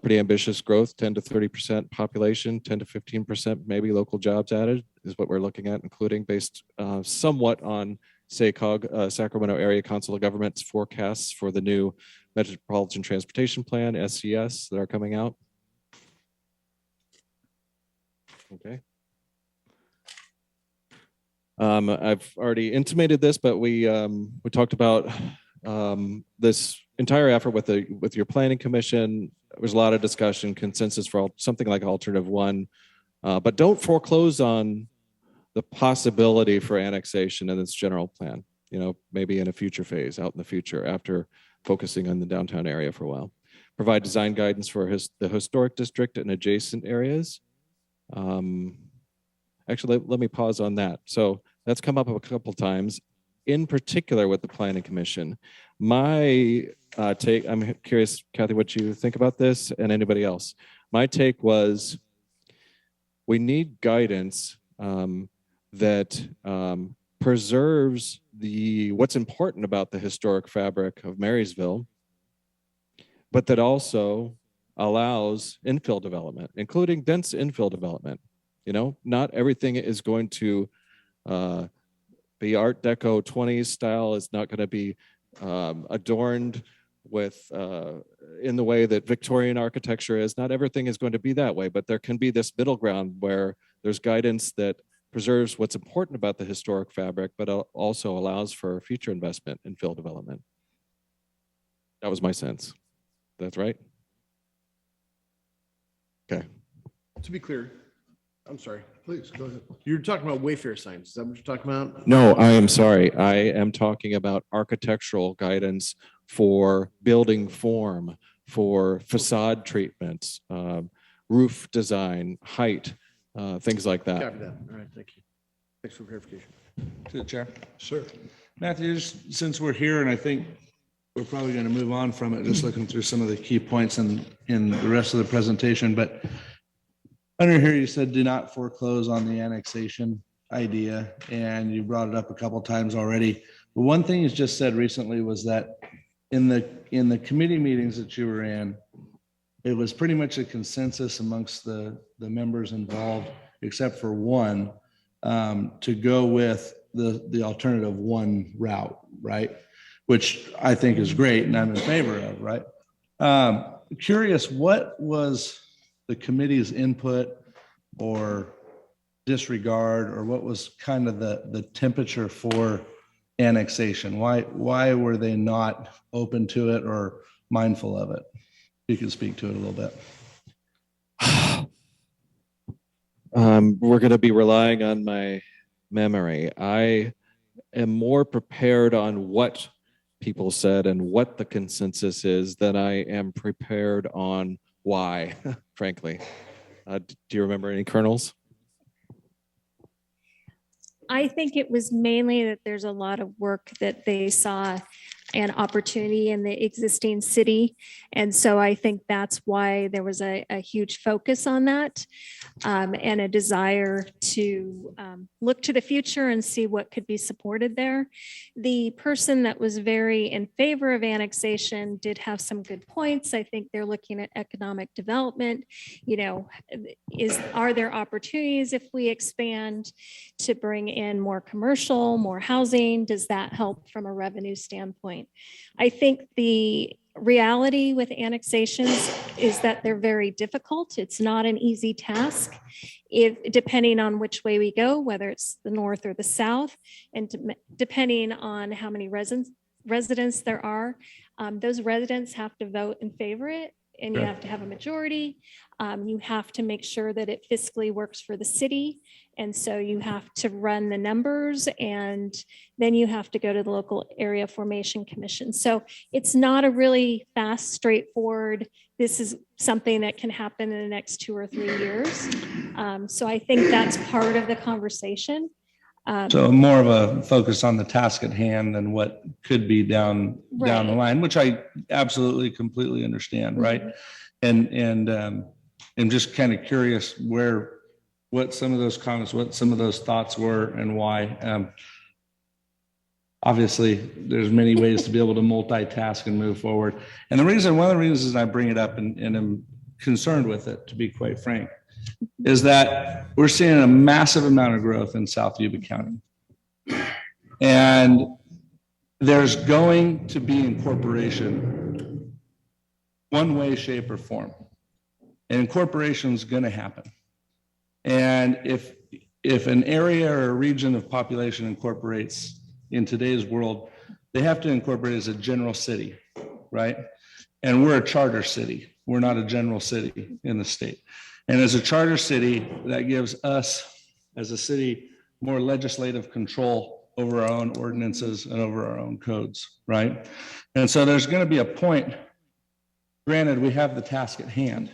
S6: Pretty ambitious growth, 10 to 30% population, 10 to 15% maybe local jobs added is what we're looking at, including based somewhat on SACOG, Sacramento Area Council of Governments forecasts for the new Metropolitan Transportation Plan, SCS, that are coming out. Okay. I've already intimated this, but we talked about this entire effort with your planning commission. There was a lot of discussion, consensus for something like alternative 1, but don't foreclose on the possibility for annexation in this general plan. You know, maybe in a future phase, out in the future, after focusing on the downtown area for a while. Provide design guidance for the historic district and adjacent areas. Actually, let me pause on that. So that's come up a couple times, in particular with the Planning Commission. My take, I'm curious, Kathy, what you think about this and anybody else. My take was we need guidance that preserves what's important about the historic fabric of Marysville, but that also allows infill development, including dense infill development. You know, not everything is going to be Art Deco 20s style. It's not going to be adorned with in the way that Victorian architecture is. Not everything is going to be that way, but there can be this middle ground where there's guidance that preserves what's important about the historic fabric, but also allows for future investment in infill development. That was my sense. That's right. Okay.
S8: To be clear, I'm sorry.
S3: Please, go ahead.
S8: You're talking about Wayfair signs. Is that what you're talking about?
S6: No, I am sorry. I am talking about architectural guidance for building form, for facade treatments, roof design, height, things like that.
S8: Copy that. All right, thank you. Thanks for clarification.
S9: To the chair.
S3: Sir.
S9: Matthew, since we're here, and I think we're probably going to move on from it, just looking through some of the key points in the rest of the presentation, but under here you said do not foreclose on the annexation idea, and you brought it up a couple of times already. But one thing you just said recently was that in the committee meetings that you were in, it was pretty much a consensus amongst the members involved, except for one, to go with the alternative 1 route, right? Which I think is great and I'm in favor of, right? Curious, what was the committee's input or disregard, or what was kind of the temperature for annexation? Why were they not open to it or mindful of it? You can speak to it a little bit.
S6: We're going to be relying on my memory. I am more prepared on what people said and what the consensus is than I am prepared on why, frankly. Do you remember any kernels?
S2: I think it was mainly that there's a lot of work that they saw an opportunity in the existing city. And so I think that's why there was a huge focus on that, and a desire to look to the future and see what could be supported there. The person that was very in favor of annexation did have some good points. I think they're looking at economic development. You know, are there opportunities if we expand to bring in more commercial, more housing? Does that help from a revenue standpoint? I think the reality with annexations is that they're very difficult. It's not an easy task, depending on which way we go, whether it's the north or the south, and depending on how many residents there are. Those residents have to vote in favor of it, and you have to have a majority. You have to make sure that it fiscally works for the city. And so you have to run the numbers, and then you have to go to the local area formation commission. So it's not a really fast, straightforward, this is something that can happen in the next 2 or 3 years. So I think that's part of the conversation.
S9: So more of a focus on the task at hand than what could be down the line, which I absolutely completely understand, right? And I'm just kind of curious what some of those comments, what some of those thoughts were, and why. Obviously, there's many ways to be able to multitask and move forward. And one of the reasons I bring it up and I'm concerned with it, to be quite frank, is that we're seeing a massive amount of growth in South Yuba County. And there's going to be incorporation one way, shape, or form. And incorporation is going to happen. And if an area or a region of population incorporates in today's world, they have to incorporate as a general city, right? And we're a charter city. We're not a general city in the state. And as a charter city, that gives us as a city more legislative control over our own ordinances and over our own codes, right? And so there's going to be a point, granted, we have the task at hand,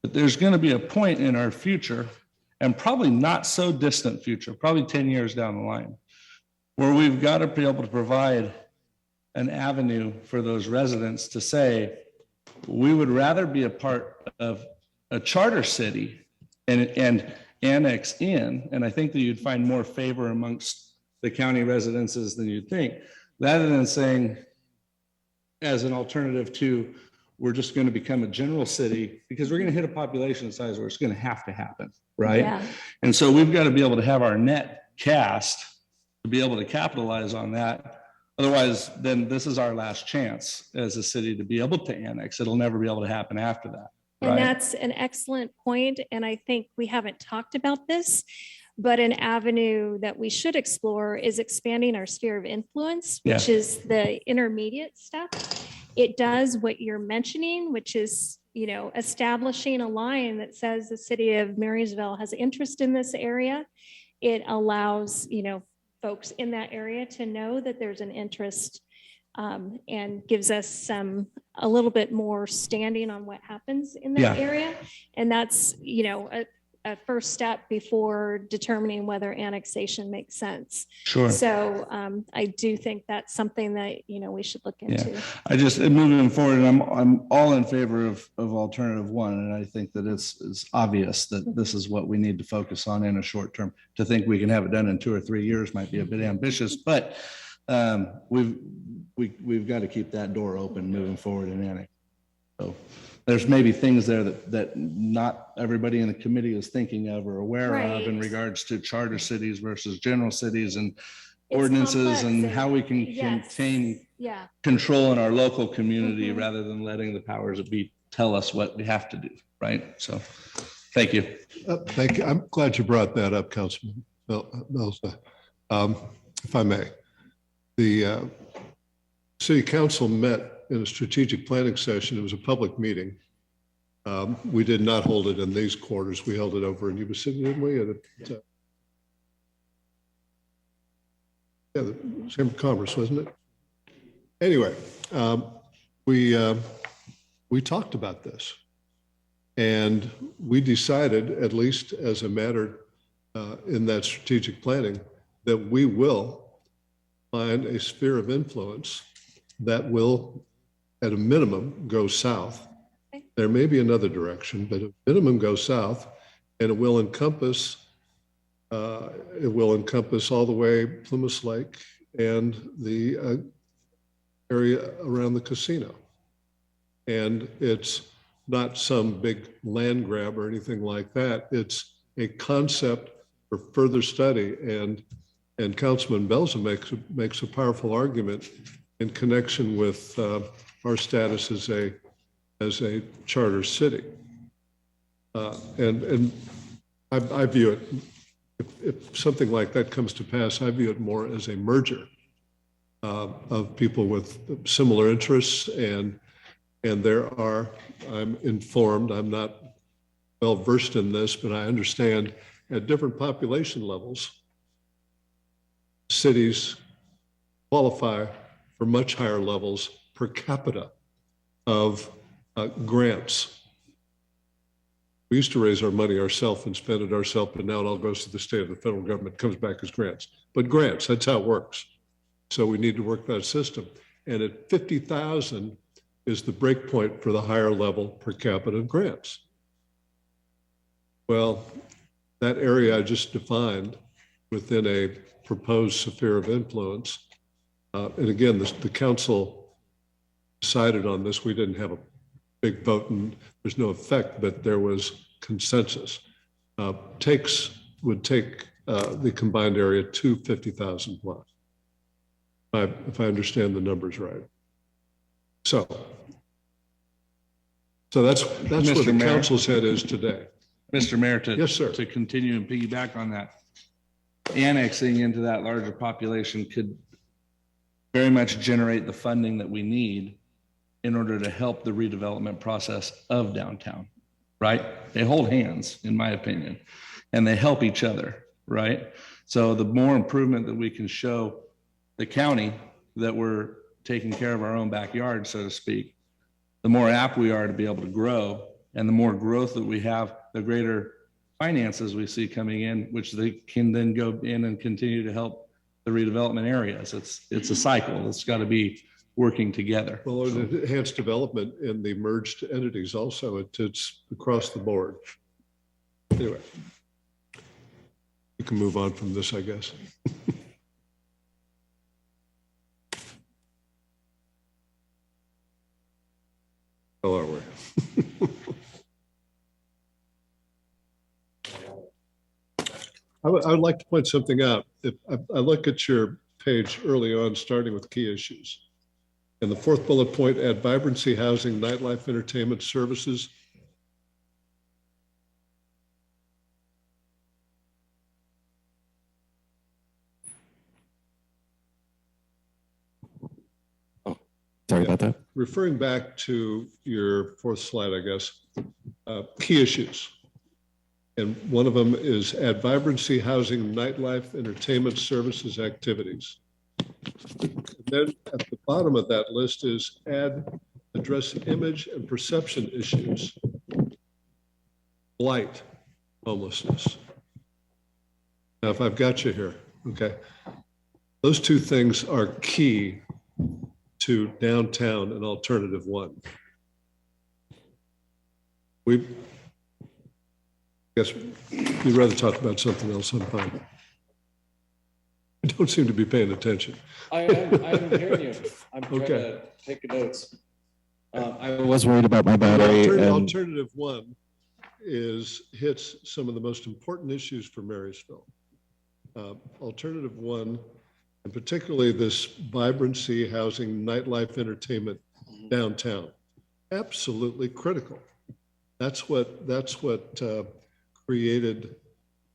S9: but there's going to be a point in our future, and probably not so distant future, probably 10 years down the line, where we've got to be able to provide an avenue for those residents to say, we would rather be a part of a charter city and annex in, and I think that you'd find more favor amongst the county residences than you'd think, rather than saying, as an alternative to, we're just going to become a general city, because we're going to hit a population size where it's going to have to happen, right? Yeah. And so we've got to be able to have our net cast to be able to capitalize on that. Otherwise, then this is our last chance as a city to be able to annex. It'll never be able to happen after that.
S2: Right? And that's an excellent point. And I think we haven't talked about this, but an avenue that we should explore is expanding our sphere of influence, which is the intermediate step. It does what you're mentioning, which is, you know, establishing a line that says the city of Marysville has interest in this area. It allows, you know, folks in that area to know that there's an interest, and gives us a little bit more standing on what happens in that area. And that's, you know, a first step before determining whether annexation makes sense. Sure. So I do think that's something that, you know, we should look into.
S9: Yeah. I just, moving forward, and I'm all in favor of alternative one. And I think that it's obvious that this is what we need to focus on in a short term. To think we can have it done in 2 or 3 years might be a bit ambitious, but we've got to keep that door open moving forward in annex. So there's maybe things there that not everybody in the committee is thinking of or aware of in regards to charter cities versus general cities and ordinances and how we can contain control in our local community rather than letting the powers that be tell us what we have to do, right? So, thank you.
S3: Thank you. I'm glad you brought that up, Councilman Melza. If I may, the City Council met in a strategic planning session. It was a public meeting. We did not hold it in these quarters. We held it over in Yuba-Sutter, didn't we? Yeah, the Chamber of Commerce, wasn't it? Anyway, we talked about this, and we decided, at least as a matter in that strategic planning, that we will find a sphere of influence that will, at a minimum, go south. There may be another direction, but at minimum go south, and it will encompass all the way Plumas Lake and the area around the casino. And it's not some big land grab or anything like that. It's a concept for further study, and Councilman Belza makes a powerful argument in connection with our status as a charter city. And I view it, if something like that comes to pass, I view it more as a merger of people with similar interests, and there are, I'm informed, I'm not well versed in this, but I understand at different population levels, cities qualify for much higher levels per capita of grants. We used to raise our money ourselves and spend it ourselves, but now it all goes to the state of the federal government, comes back as grants. But grants, that's how it works. So we need to work that system. And at 50,000 is the break point for the higher level per capita grants. Well, that area I just defined within a proposed sphere of influence, and again, the council decided on this. We didn't have a big vote and there's no effect, but there was consensus. Would take the combined area to 50,000 plus, if I understand the numbers right. So that's
S9: Mr.
S3: where the
S9: Mayor.
S3: council's head is today.
S9: Mr. Mayor,
S3: Yes, sir.
S9: to continue and piggyback on that, annexing into that larger population could very much generate the funding that we need in order to help the redevelopment process of downtown, right? They hold hands, in my opinion, and they help each other, right? So the more improvement that we can show the county that we're taking care of our own backyard, so to speak, the more apt we are to be able to grow, and the more growth that we have, the greater finances we see coming in, which they can then go in and continue to help the redevelopment areas. It's a cycle. It's got to be working together.
S3: Well, and enhanced development in the merged entities also, it's across the board. Anyway, we can move on from this, I guess. How are we? I would like to point something out. If I look at your page early on, starting with key issues. And the fourth bullet point, add vibrancy, housing, nightlife, entertainment, services.
S6: Sorry about that.
S3: Referring back to your fourth slide, I guess, key issues. And one of them is add vibrancy, housing, nightlife, entertainment, services, activities. And then at the bottom of that list is address image and perception issues. Blight, homelessness. Now, if I've got you here, okay. Those two things are key to downtown and alternative one. I guess you'd rather talk about something else. I'm fine. I don't seem to be paying attention.
S6: I'm hearing you. I'm trying
S3: Okay.
S6: to take notes. I was worried about my battery.
S3: Alternative one hits some of the most important issues for Marysville. Alternative one, and particularly this vibrancy, housing, nightlife, entertainment downtown, absolutely critical. That's what created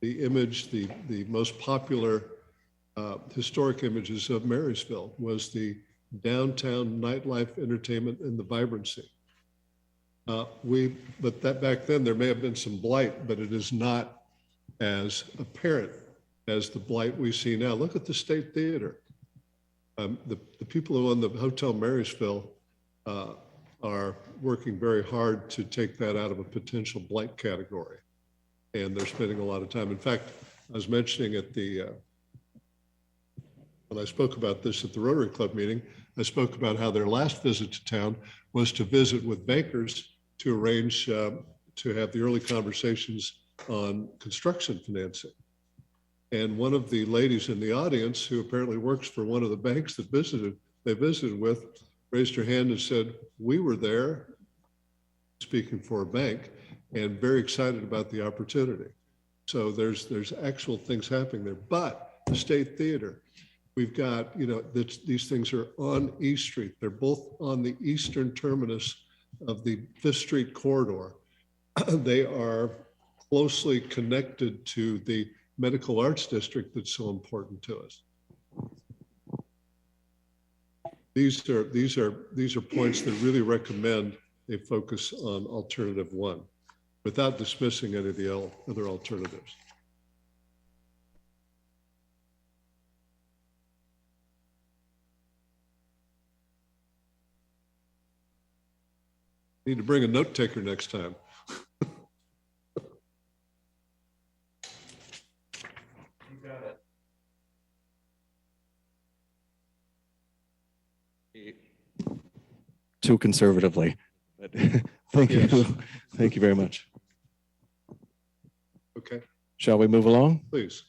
S3: the image, the most popular historic images of Marysville was the downtown nightlife, entertainment, and the vibrancy. But that back then there may have been some blight, but it is not as apparent as the blight we see now. Look at the State Theater. The people who own the Hotel Marysville are working very hard to take that out of a potential blight category. And they're spending a lot of time. In fact, I was mentioning at when I spoke about this at the Rotary Club meeting, I spoke about how their last visit to town was to visit with bankers to arrange to have the early conversations on construction financing. And one of the ladies in the audience, who apparently works for one of the banks that they visited with, raised her hand and said, "We were there," speaking for a bank, and very excited about the opportunity. So there's actual things happening there. But the State Theater, we've got, these things are on East Street. They're both on the eastern terminus of the 5th Street corridor. They are closely connected to the medical arts district that's so important to us. These are points that really recommend a focus on alternative one without dismissing any of the other alternatives. Need to bring a note taker next time.
S6: Too conservatively, but thank you.
S3: Yes.
S6: Thank you very much.
S3: Okay,
S6: Shall we move along?
S3: please.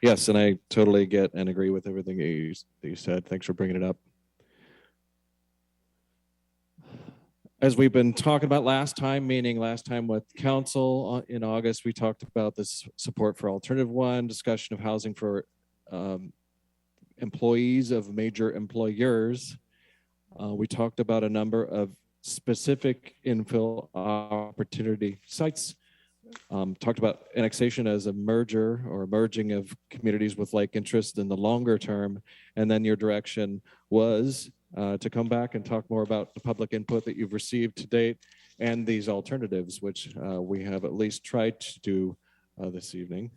S6: Yes, and I totally get and agree with everything that you said. Thanks for bringing it up. As we've been talking about last time, meaning last time with council in August, we talked about this support for alternative one, discussion of housing for employees of major employers. We talked about a number of specific infill opportunity sites. Talked about annexation as a merger or merging of communities with like interest in the longer term. And then your direction was to come back and talk more about the public input that you've received to date and these alternatives, which we have at least tried to do this evening.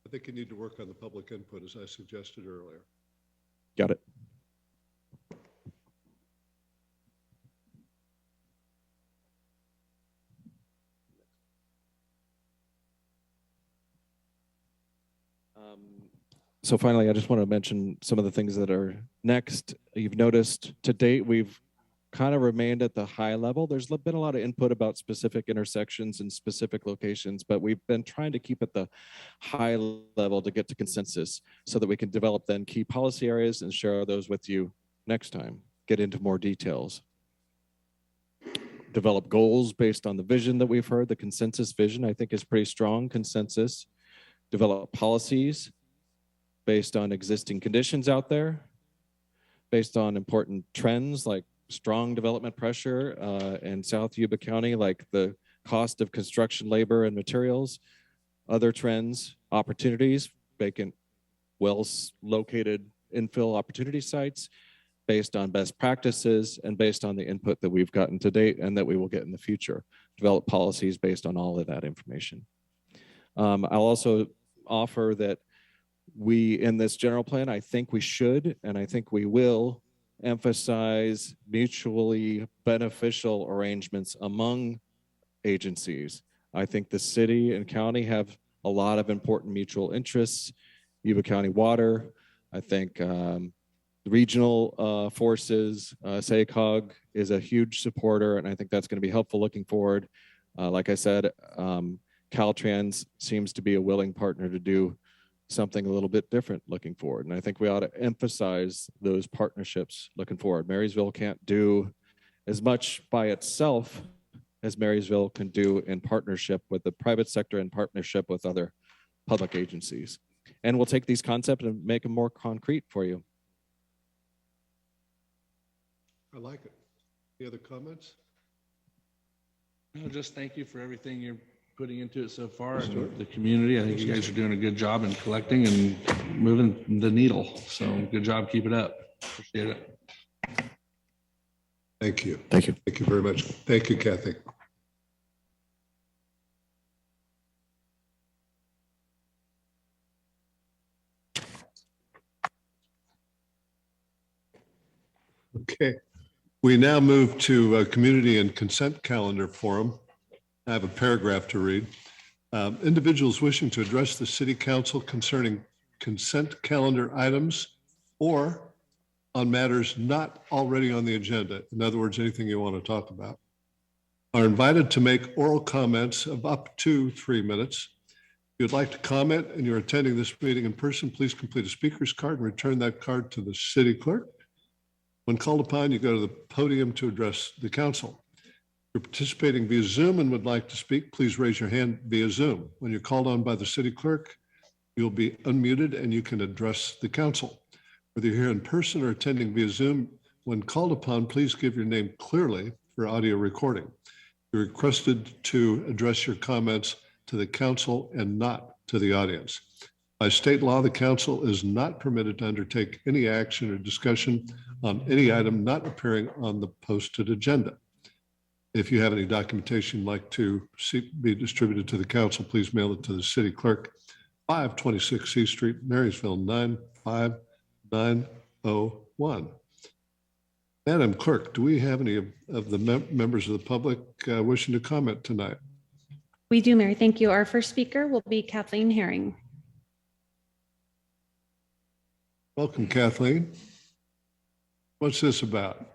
S3: I think you need to work on the public input, as I suggested earlier.
S6: Got it. So finally, I just want to mention some of the things that are next. You've noticed to date, we've kind of remained at the high level. There's been a lot of input about specific intersections and specific locations, but we've been trying to keep at the high level to get to consensus so that we can develop then key policy areas and share those with you next time, get into more details. Develop goals based on the vision that we've heard. The consensus vision, I think, is pretty strong consensus. Develop policies based on existing conditions out there, based on important trends like strong development pressure in South Yuba County, like the cost of construction labor and materials, other trends, opportunities, vacant, well-located infill opportunity sites, based on best practices and based on the input that we've gotten to date and that we will get in the future. Develop policies based on all of that information. I'll also offer that we, in this general plan, I think we should, and I think we will, emphasize mutually beneficial arrangements among agencies. I think the city and county have a lot of important mutual interests. Yuba County Water, I think regional forces, SACOG is a huge supporter, and I think that's going to be helpful looking forward. Like I said, Caltrans seems to be a willing partner to do something a little bit different looking forward. And I think we ought to emphasize those partnerships looking forward. Marysville can't do as much by itself as Marysville can do in partnership with the private sector and partnership with other public agencies. And we'll take these concepts and make them more concrete for you.
S3: I like it. Any other comments?
S9: No, just thank you for everything you're putting into it so far and the community. I think you guys are doing a good job in collecting and moving the needle. So good job. Keep it up. Appreciate it.
S3: Thank you.
S6: Thank you.
S3: Thank you very much. Thank you, Kathy. Okay, we now move to a community and consent calendar forum. I have a paragraph to read. Individuals wishing to address the city council concerning consent calendar items or on matters not already on the agenda, in other words, anything you want to talk about, are invited to make oral comments of up to 3 minutes. If you'd like to comment and you're attending this meeting in person, please complete a speaker's card and return that card to the city clerk. When called upon, you go to the podium to address the council. If you're participating via Zoom and would like to speak, please raise your hand via Zoom. When you're called on by the city clerk, you'll be unmuted and you can address the council. Whether you're here in person or attending via Zoom, when called upon, please give your name clearly for audio recording. You're requested to address your comments to the council and not to the audience. By state law, the council is not permitted to undertake any action or discussion on any item not appearing on the posted agenda. If you have any documentation you'd like to be distributed to the council, please mail it to the city clerk, 526 C Street, Marysville, 95901. Madam Clerk, do we have any of the members of the public wishing to comment tonight?
S10: We do, Mary. Thank you. Our first speaker will be Kathleen Herring.
S3: Welcome, Kathleen. What's this about?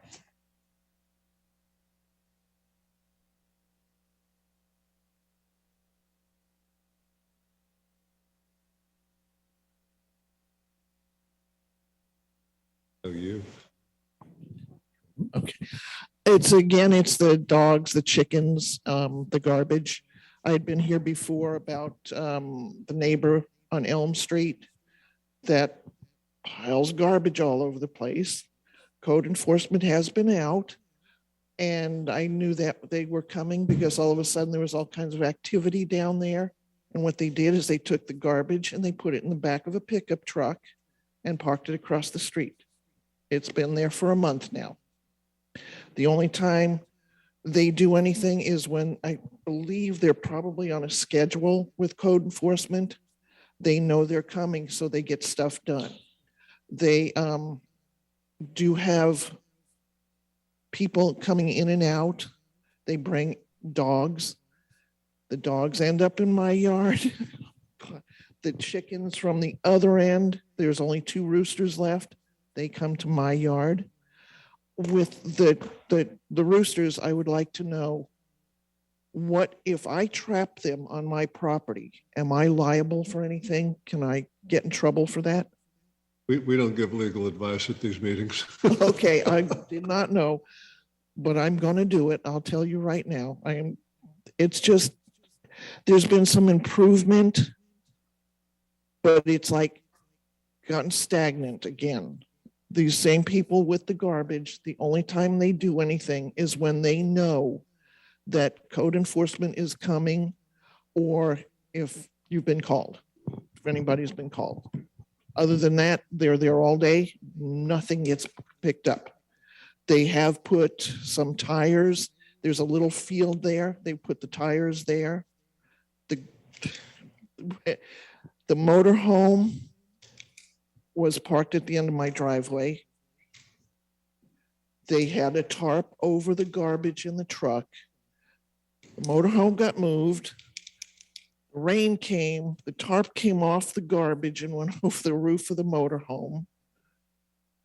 S3: Oh, you.
S11: Okay. It's the dogs, the chickens, the garbage. I had been here before about the neighbor on Elm Street that piles garbage all over the place. Code enforcement has been out, and I knew that they were coming because all of a sudden there was all kinds of activity down there. And what they did is they took the garbage and they put it in the back of a pickup truck and parked it across the street. It's been there for a month now. The only time they do anything is when I believe they're probably on a schedule with code enforcement. They know they're coming, so they get stuff done. They do have people coming in and out. They bring dogs. The dogs end up in my yard. The chickens from the other end, there's only 2 roosters left. They come to my yard. With the roosters, I would like to know, what if I trap them on my property? Am I liable for anything? Can I get in trouble for that?
S3: We don't give legal advice at these meetings.
S11: Okay, I did not know, but I'm going to do it. I'll tell you right now. It's just, there's been some improvement, but it's like gotten stagnant again. These same people with the garbage, the only time they do anything is when they know that code enforcement is coming, or if you've been called, if anybody's been called. Other than that, they're there all day. Nothing gets picked up. They have put some tires. There's a little field there. They put the tires there. The motorhome was parked at the end of my driveway. They had a tarp over the garbage in the truck. The motorhome got moved. Rain came, the tarp came off the garbage and went over the roof of the motorhome.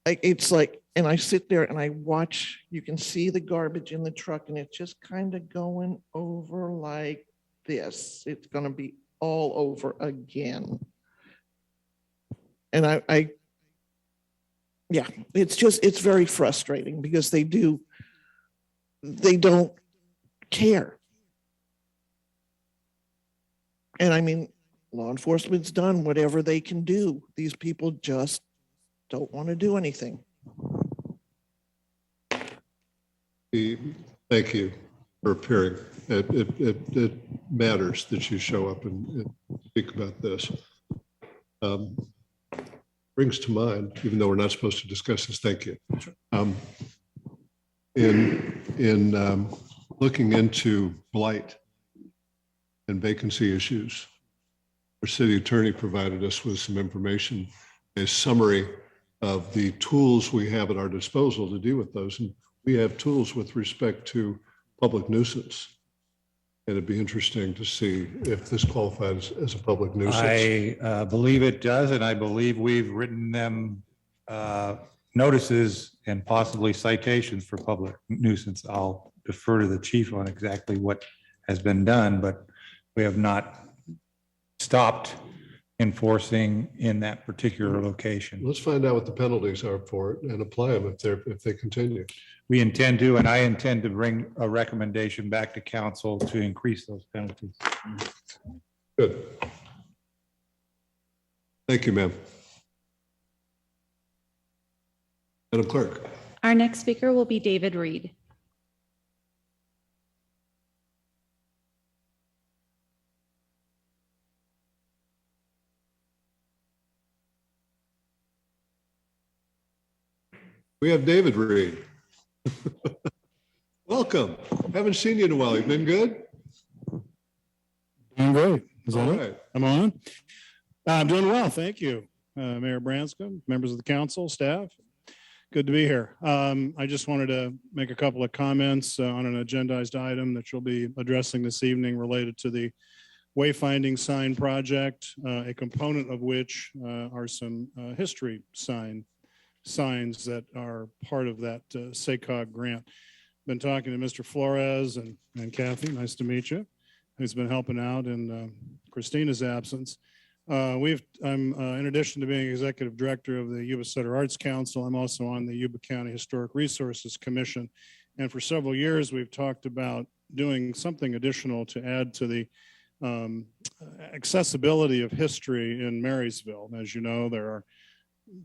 S11: It's like, and I sit there and I watch, you can see the garbage in the truck and it's just kind of going over like this. It's going to be all over again. And yeah, it's very frustrating because they don't care. And I mean, law enforcement's done whatever they can do. These people just don't want to do anything.
S3: Thank you. for appearing. It matters that you show up and speak about this. Brings to mind, even though we're not supposed to discuss this, thank you. In looking into blight and vacancy issues, our city attorney provided us with some information, a summary of the tools we have at our disposal to deal with those. And we have tools with respect to public nuisance. And it'd be interesting to see if this qualifies as a public nuisance.
S7: I believe it does, and I believe we've written them notices and possibly citations for public nuisance. I'll defer to the chief on exactly what has been done, but we have not stopped enforcing in that particular location.
S3: Let's find out what the penalties are for it and apply them if they continue.
S7: We intend to, and I intend to bring a recommendation back to council to increase those penalties.
S3: Good. Thank you, ma'am. Madam Clerk.
S10: Our next speaker will be David Reed.
S3: We have David Reed. Welcome. Haven't seen you in a while. You've been good?
S12: Doing great. Is that
S3: All
S12: it?
S3: right.
S12: I'm on. I'm doing well. Thank you, Mayor Branscombe, members of the council, staff. Good to be here. I just wanted to make a couple of comments on an agendized item that you'll be addressing this evening related to the wayfinding sign project, a component of which are some history signs that are part of that SACOG grant. Been talking to Mr. Flores and Kathy, nice to meet you, who's been helping out in Christina's absence. In addition to being executive director of the Yuba-Sutter Arts Council, I'm also on the Yuba County Historic Resources Commission. And for several years, we've talked about doing something additional to add to the accessibility of history in Marysville. As you know, there are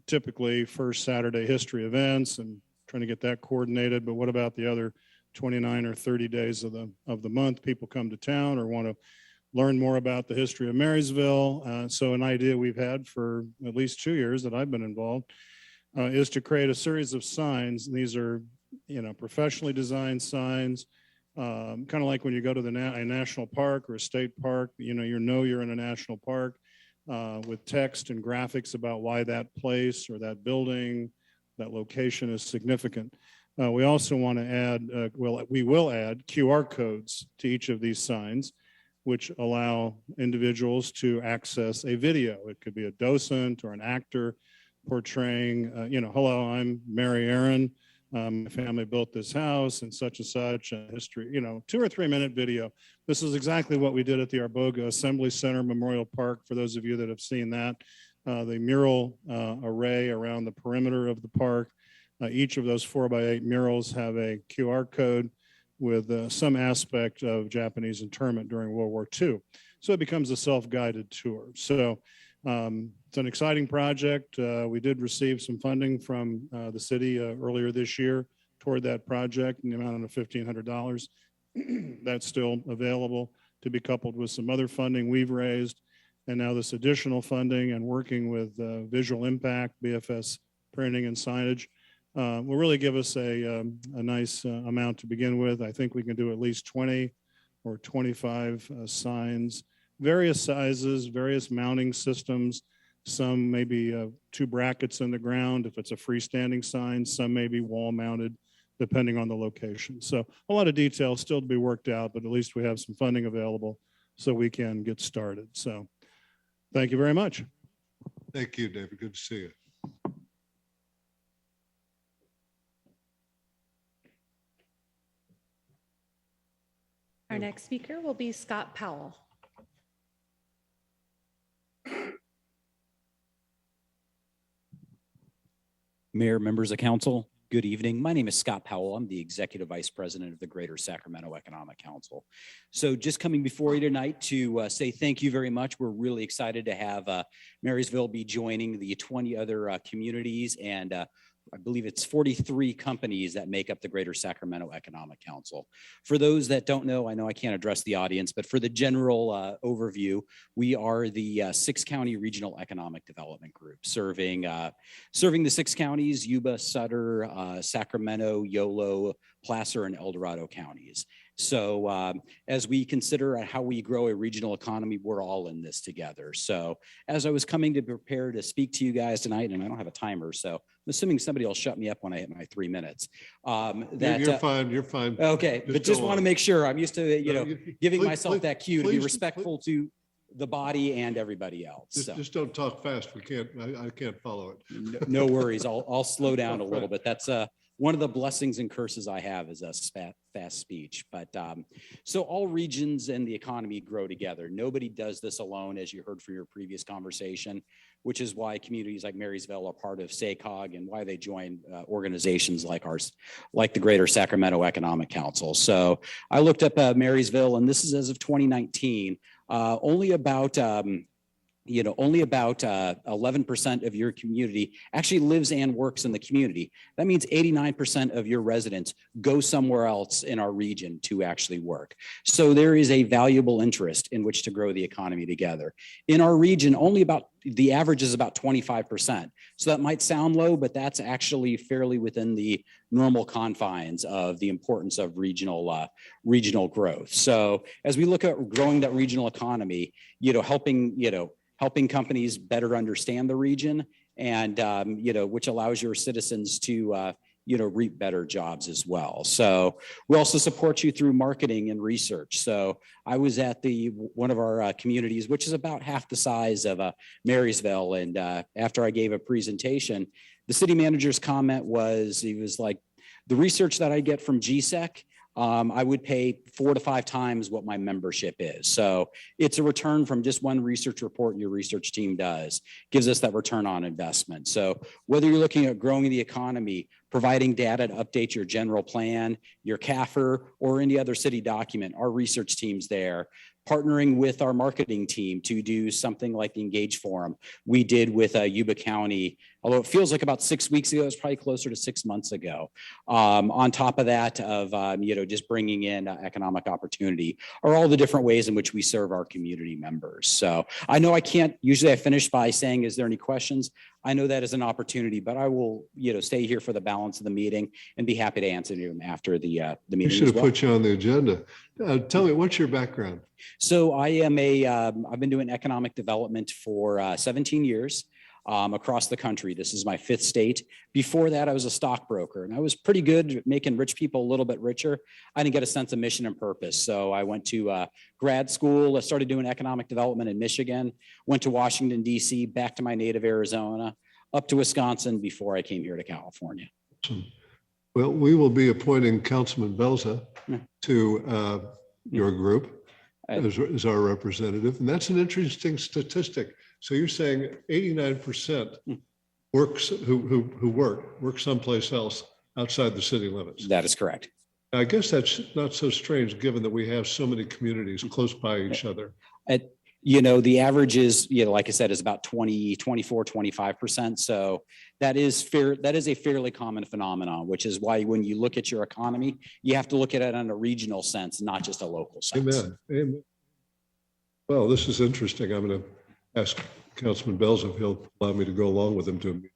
S12: typically first Saturday history events and trying to get that coordinated. But what about the other 29 or 30 days of the month? People come to town or want to learn more about the history of Marysville. So an idea we've had for at least 2 years that I've been involved is to create a series of signs. These are, professionally designed signs, kind of like when you go to a national park or a state park, you're in a national park with text and graphics about why that place or that building, that location is significant. We also want to add, we will add QR codes to each of these signs, which allow individuals to access a video. It could be a docent or an actor portraying, hello, I'm Mary Aaron. My family built this house and such, a history, 2 or 3 minute video. This is exactly what we did at the Arboga Assembly Center Memorial Park. For those of you that have seen that, the mural array around the perimeter of the park, each of those 4x8 murals have a QR code with some aspect of Japanese internment during World War II. So it becomes a self-guided tour. So it's an exciting project. We did receive some funding from the city earlier this year toward that project in the amount of $1,500. That's still available to be coupled with some other funding we've raised. And now this additional funding and working with Visual Impact, BFS Printing and Signage, will really give us a nice amount to begin with. I think we can do at least 20 or 25 signs, various sizes, various mounting systems. Some maybe 2 brackets in the ground if it's a freestanding sign, some may be wall mounted depending on the location. So a lot of details still to be worked out, but at least we have some funding available so we can get started. So thank you very much.
S3: Thank you, David. Good to see you.
S10: Our next speaker will be Scott Powell.
S13: Mayor, members of council, good evening. My name is Scott Powell. I'm the Executive Vice President of the Greater Sacramento Economic Council. So just coming before you tonight to say thank you very much. We're really excited to have Marysville be joining the 20 other communities and I believe it's 43 companies that make up the Greater Sacramento Economic Council. For those that don't know, I know I can't address the audience, but for the general overview, we are the 6-county regional economic development group serving the 6 counties, Yuba-Sutter, Sacramento, Yolo, Placer, and El Dorado counties. So as we consider how we grow a regional economy, we're all in this together. So as I was coming to prepare to speak to you guys tonight, and I don't have a timer, so I'm assuming somebody will shut me up when I hit my 3 minutes.
S3: You're fine. You're fine.
S13: Okay, but just want to make sure. I'm used to, giving myself that cue to be
S3: please,
S13: respectful to the body and everybody else.
S3: Just don't talk fast. I can't follow it.
S13: No worries. I'll slow down a little bit. That's one of the blessings and curses I have is a fast speech. But so all regions and the economy grow together. Nobody does this alone, as you heard from your previous conversation, which is why communities like Marysville are part of SACOG and why they join organizations like ours, like the Greater Sacramento Economic Council. So I looked up Marysville, and this is as of 2019. Only about 11% of your community actually lives and works in the community. That means 89% of your residents go somewhere else in our region to actually work. So there is a valuable interest in which to grow the economy together. In our region, the average is about 25%. So that might sound low, but that's actually fairly within the normal confines of the importance of regional growth. So as we look at growing that regional economy, helping companies better understand the region and, which allows your citizens to, reap better jobs as well. So we also support you through marketing and research. So I was at one of our communities, which is about half the size of Marysville. And after I gave a presentation, the city manager's comment was, he was like, the research that I get from GSEC, I would pay 4 to 5 times what my membership is. So it's a return from just one research report your research team does, gives us that return on investment. So whether you're looking at growing the economy, providing data to update your general plan, your CAFR, or any other city document, our research team's there. Partnering with our marketing team to do something like the Engage Forum we did with Yuba County, although it feels like about 6 weeks ago, it's probably closer to 6 months ago. On top of that, of just bringing in economic opportunity, are all the different ways in which we serve our community members. So I know I can't, usually I finish by saying, is there any questions? I know that is an opportunity, but I will stay here for the balance of the meeting and be happy to answer them after the meeting.
S3: We should have put you on the agenda. Tell me, what's your background?
S13: So I am I've been doing economic development for 17 years across the country. This is my 5th state. Before that, I was a stockbroker, and I was pretty good at making rich people a little bit richer. I didn't get a sense of mission and purpose. So I went to grad school. I started doing economic development in Michigan, went to Washington, D.C., back to my native Arizona, up to Wisconsin before I came here to California.
S3: Well, we will be appointing Councilman Belza to your group as our representative. And that's an interesting statistic. So you're saying 89% who work someplace else outside the city limits.
S13: That is correct.
S3: I guess that's not so strange, given that we have so many communities close by each other.
S13: The average is, like I said, is about 24, 25%. So that is fair. That is a fairly common phenomenon, which is why when you look at your economy, you have to look at it in a regional sense, not just a local sense.
S3: Amen. Well, this is interesting. I'm going to ask Councilman Belza if he'll allow me to go along with him to a meeting.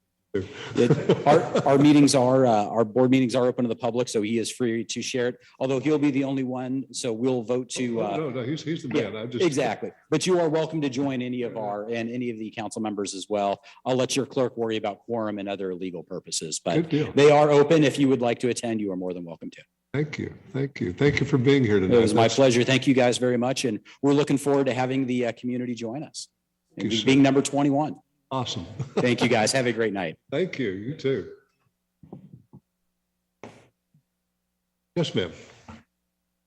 S13: Our meetings our board meetings are open to the public, so he is free to share it, although he'll be the only one. So we'll vote to.
S3: No, he's the man.
S13: Yeah, exactly. But you are welcome to join any of any of the council members as well. I'll let your clerk worry about quorum and other legal purposes, but they are open. If you would like to attend, you are more than welcome to.
S3: Thank you. Thank you. Thank you for being here tonight.
S13: It was my pleasure. Thank you guys very much. And we're looking forward to having the community join us. And being number 21.
S3: Awesome.
S13: Thank you guys. Have a great night.
S3: Thank you. You too. Yes, ma'am.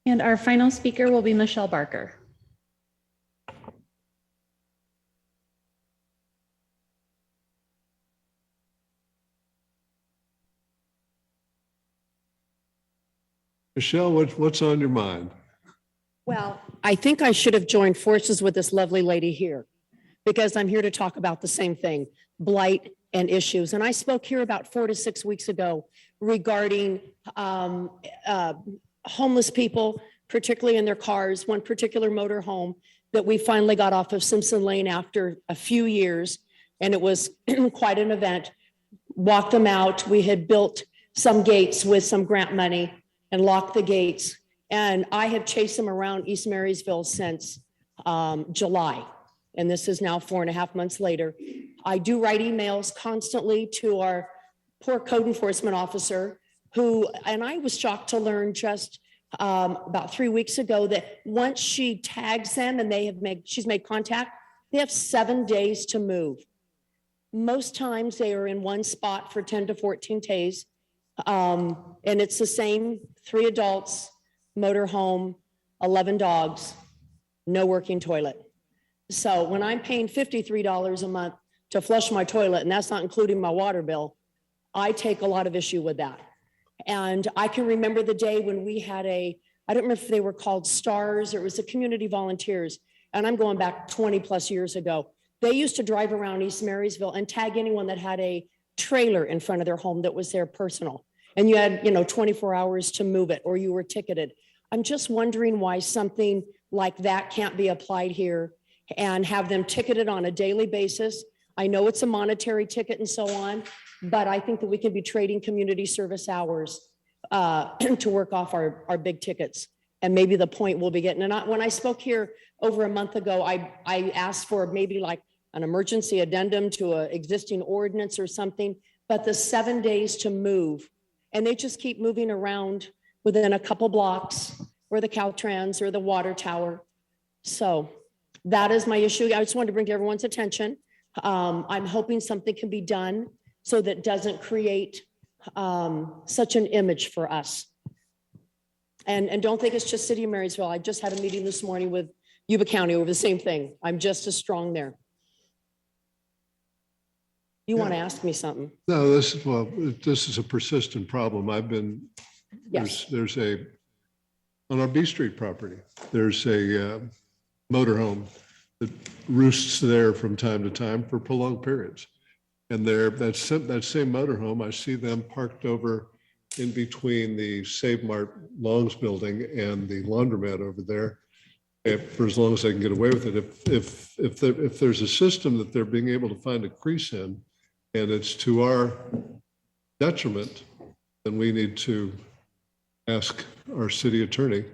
S10: And our final speaker will be Michelle Barker.
S3: Michelle, what's on your mind?
S14: Well, I think I should have joined forces with this lovely lady here because I'm here to talk about the same thing, blight and issues. And I spoke here about 4 to 6 weeks ago regarding homeless people, particularly in their cars, one particular motor home that we finally got off of Simpson Lane after a few years. And it was quite an event. Walked them out. We had built some gates with some grant money and locked the gates. And I have chased them around East Marysville since July. And this is now 4.5 months later. I do write emails constantly to our poor code enforcement officer who, and I was shocked to learn just about 3 weeks ago that once she tags them and she's made contact, they have 7 days to move. Most times they are in one spot for 10 to 14 days. And it's the same 3 adults, motor home, 11 dogs, no working toilet. So when I'm paying $53 a month to flush my toilet, and that's not including my water bill, I take a lot of issue with that. And I can remember the day when we had I don't remember if they were called Stars or it was the community volunteers. And I'm going back 20 plus years ago. They used to drive around East Marysville and tag anyone that had a trailer in front of their home that was their personal. And you had, 24 hours to move it or you were ticketed. I'm just wondering why something like that can't be applied here and have them ticketed on a daily basis. I know it's a monetary ticket and so on, but I think that we can be trading community service hours to work off our big tickets. And maybe the point we'll be getting. And when I spoke here over a month ago, I asked for maybe like an emergency addendum to an existing ordinance or something, but the 7 days to move. And they just keep moving around within a couple blocks or the Caltrans or the water tower. So that is my issue. I just wanted to bring to everyone's attention. I'm hoping something can be done so that doesn't create such an image for us. And don't think it's just City of Marysville. I just had a meeting this morning with Yuba County over the same thing. I'm just as strong there. You want to ask me something?
S3: No, this is a persistent problem.
S14: Yes.
S3: There's on our B Street property, there's a motorhome that roosts there from time to time for prolonged periods. And that same motorhome, I see them parked over in between the Save Mart Longs building and the laundromat over there, for as long as I can get away with it. If there's a system that they're being able to find a crease in, and it's to our detriment, then we need to ask our city attorney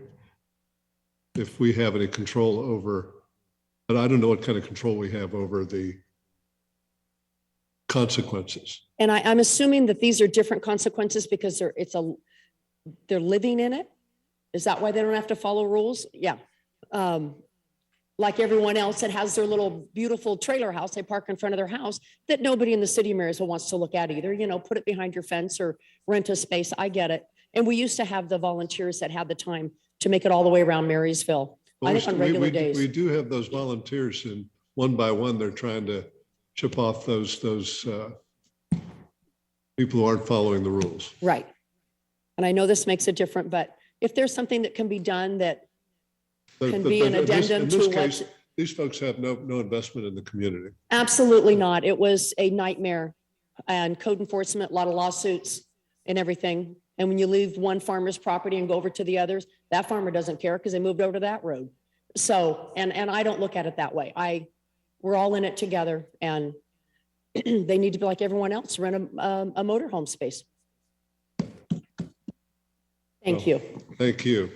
S3: if we have any control over, but I don't know what kind of control we have over the consequences.
S14: And I'm assuming that these are different consequences because they're living in it. Is that why they don't have to follow rules? Yeah. Like everyone else that has their little beautiful trailer house, they park in front of their house that nobody in the city of Marysville wants to look at either. Put it behind your fence or rent a space. I get it. And we used to have the volunteers that had the time to make it all the way around Marysville. I think on regular days.
S3: We do have those volunteers, and one by one, they're trying to chip off those people who aren't following the rules.
S14: Right. And I know this makes it different, but if there's something that can be done that can be an addendum to what
S3: these folks have no investment in the community.
S14: Absolutely not. It was a nightmare and code enforcement, a lot of lawsuits and everything. And when you leave one farmer's property and go over to the others, that farmer doesn't care because they moved over to that road. So, and I don't look at it that way. We're all in it together, and they need to be like everyone else, rent a motorhome space. Thank you.
S3: Thank you.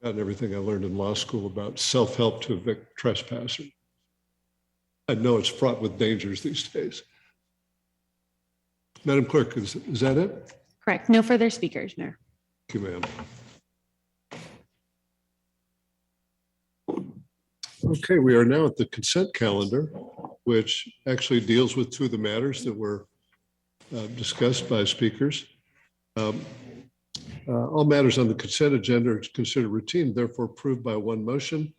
S3: And everything I learned in law school about self-help to evict trespassers. I know it's fraught with dangers these days. Madam Clerk, is that it?
S10: Correct. No further speakers, Mayor.
S3: Thank you, ma'am. Okay, we are now at the consent calendar, which actually deals with 2 of the matters that were discussed by speakers. All matters on the consent agenda are considered routine, therefore approved by one motion,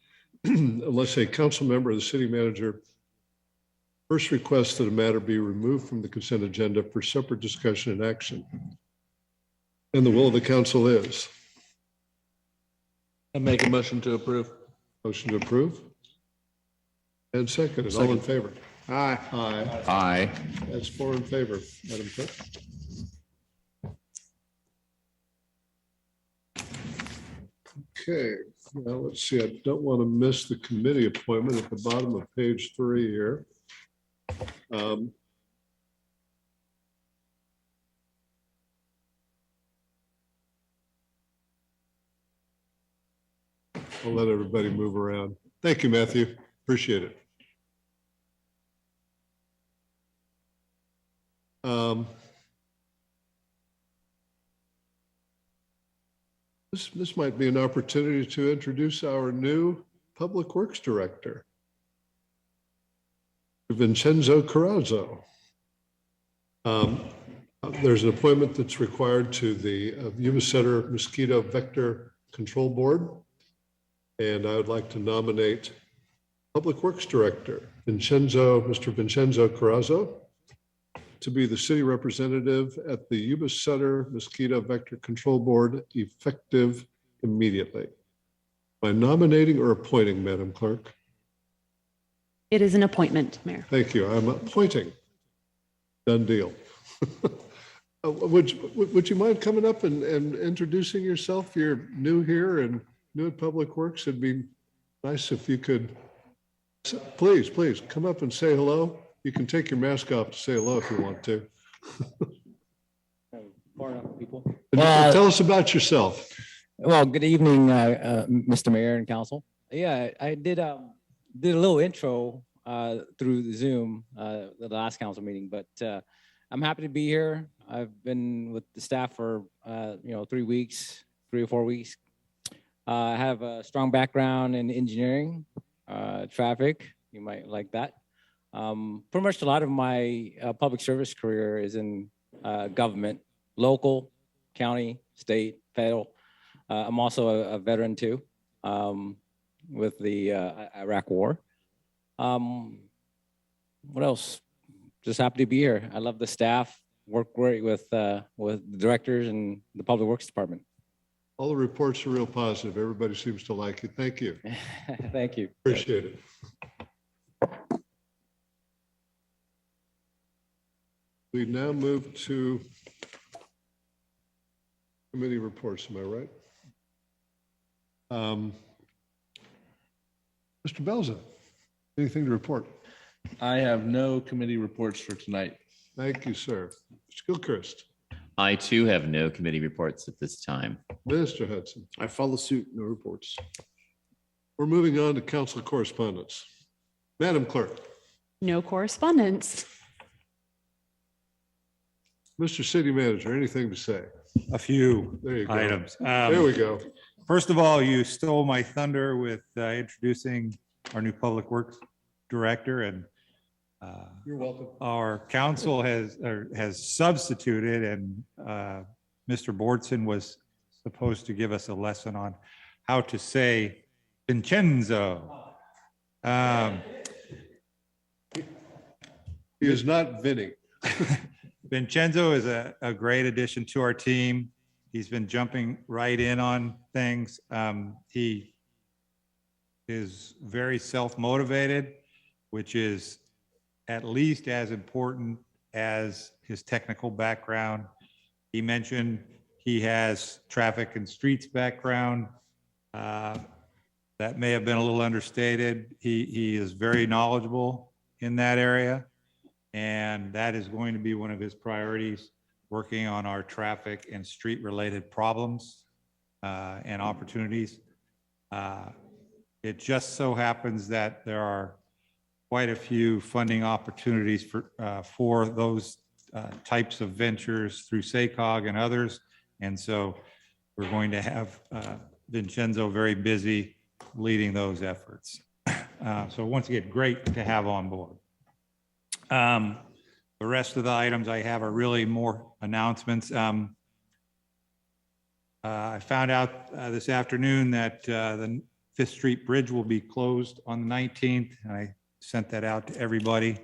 S3: unless a council member or the city manager first requests that a matter be removed from the consent agenda for separate discussion and action. And the will of the council is?
S9: I make a motion to approve.
S3: Motion to approve. And seconded. All in favor?
S8: Aye.
S3: Aye.
S15: Aye.
S3: That's 4 in favor, Madam Clerk. Okay, now let's see. I don't want to miss the committee appointment at the bottom of page 3 here. I'll let everybody move around. Thank you, Matthew. Appreciate it. This might be an opportunity to introduce our new Public Works Director, Vincenzo Carrazzo. There's an appointment that's required to the Yuba-Sutter Mosquito Vector Control Board. And I would like to nominate Public Works Director, Mr. Vincenzo Carrazzo, to be the city representative at the Yuba-Sutter Mosquito Vector Control Board, effective immediately. By nominating or appointing, Madam Clerk?
S10: It is an appointment, Mayor.
S3: Thank you. I'm appointing. Done deal. Would you mind coming up and introducing yourself? You're new here and new at Public Works. It'd be nice if you could, please come up and say hello. You can take your mask off to say hello if you want to.
S16: People.
S3: Tell us about yourself.
S16: Well, good evening, Mr. Mayor and Council. Yeah, I did a little intro through the Zoom, the last council meeting, but I'm happy to be here. I've been with the staff for 3 or 4 weeks. I have a strong background in engineering, traffic. You might like that. Pretty much a lot of my public service career is in government, local, county, state, federal. I'm also a veteran too, with the Iraq War. What else? Just happy to be here. I love the staff, work great with the directors and the Public Works Department.
S3: All the reports are real positive. Everybody seems to like it. Thank you.
S16: Thank you.
S3: Appreciate it. We now move to committee reports. Am I right? Mr. Belza, anything to report?
S9: I have no committee reports for tonight.
S3: Thank you, sir. Mr. Gilchrist.
S15: I too have no committee reports at this time.
S3: Mr. Hudson.
S8: I follow suit, no reports.
S3: We're moving on to council correspondence. Madam Clerk.
S10: No correspondence.
S3: Mr. City Manager, anything to say?
S7: A few
S3: There you go.
S7: items.
S3: There we go.
S7: First of all, you stole my thunder with introducing our new Public Works Director, and
S3: you're welcome.
S7: Our council has substituted, and Mr. Bortson was supposed to give us a lesson on how to say Vincenzo.
S3: He is not Vinny.
S7: Vincenzo is a great addition to our team. He's been jumping right in on things. He is very self-motivated, which is at least as important as his technical background. He mentioned he has traffic and streets background. That may have been a little understated. He is very knowledgeable in that area, and that is going to be one of his priorities, working on our traffic and street related problems and opportunities. It just so happens that there are quite a few funding opportunities for those types of ventures through SACOG and others. And so we're going to have Vincenzo very busy leading those efforts. So once again, great to have on board. The rest of the items I have are really more announcements. I found out this afternoon that the 5th Street Bridge will be closed on the 19th. And I sent that out to everybody.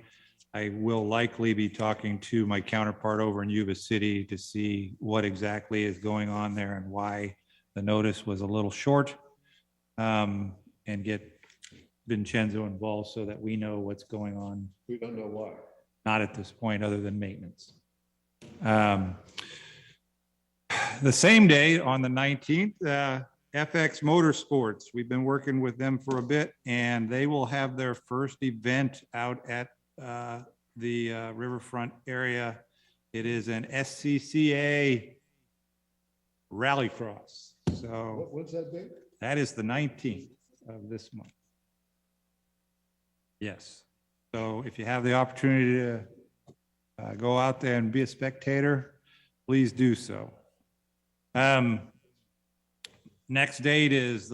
S7: I will likely be talking to my counterpart over in Yuba City to see what exactly is going on there and why the notice was a little short, and get Vincenzo involved so that we know what's going on.
S3: We don't know why.
S7: Not at this point, other than maintenance. The same day, on the 19th, FX Motorsports, we've been working with them for a bit, and they will have their first event out at the riverfront area. It is an SCCA rallycross. So
S3: What's that date?
S7: that is the 19th of this month. Yes. So if you have the opportunity to go out there and be a spectator, please do so. Next date is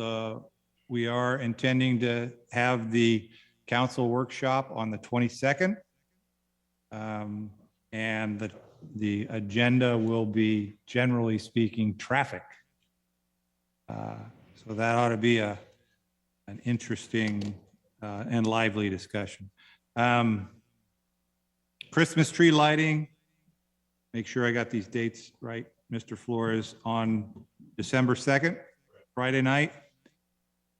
S7: we are intending to have the council workshop on the 22nd. And the agenda will be, generally speaking, traffic. So that ought to be an interesting and lively discussion. Christmas tree lighting, make sure I got these dates right, Mr. Flores, on December 2nd, Friday night.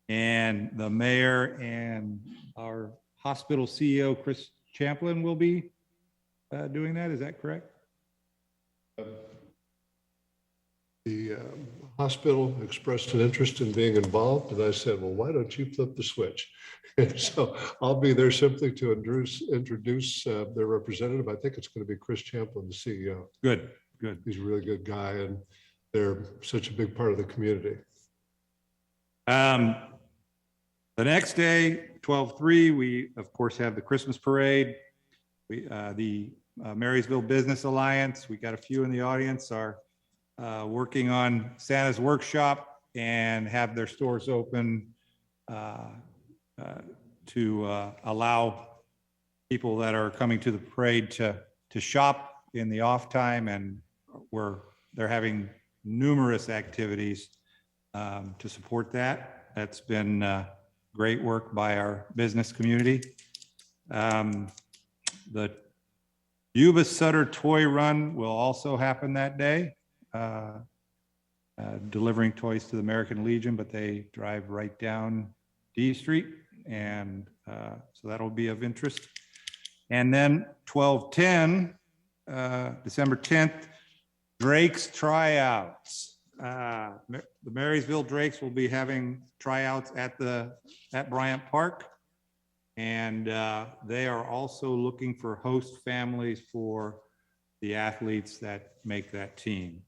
S7: And the mayor and our hospital CEO, Chris Champlin, will be doing that. Is that correct?
S3: The hospital expressed an interest in being involved, and I said, well, why don't you flip the switch? And so I'll be there simply to introduce their representative. I think it's going to be Chris Champlin, the CEO.
S7: Good, good.
S3: He's a really good guy, and they're such a big part of the community.
S7: The next day, 12/3, we of course have the Christmas parade. The Marysville Business Alliance, we got a few in the audience, are working on Santa's workshop and have their stores open to allow people that are coming to the parade to shop in the off time, and they're having numerous activities to support that. That's been great work by our business community. The Yuba-Sutter Toy Run will also happen that day, delivering toys to the American Legion, but they drive right down D Street, and so that'll be of interest. And then 12/10, December 10th, Drake's tryouts. The Marysville Drakes will be having tryouts at Bryant Park. And they are also looking for host families for the athletes that make that team.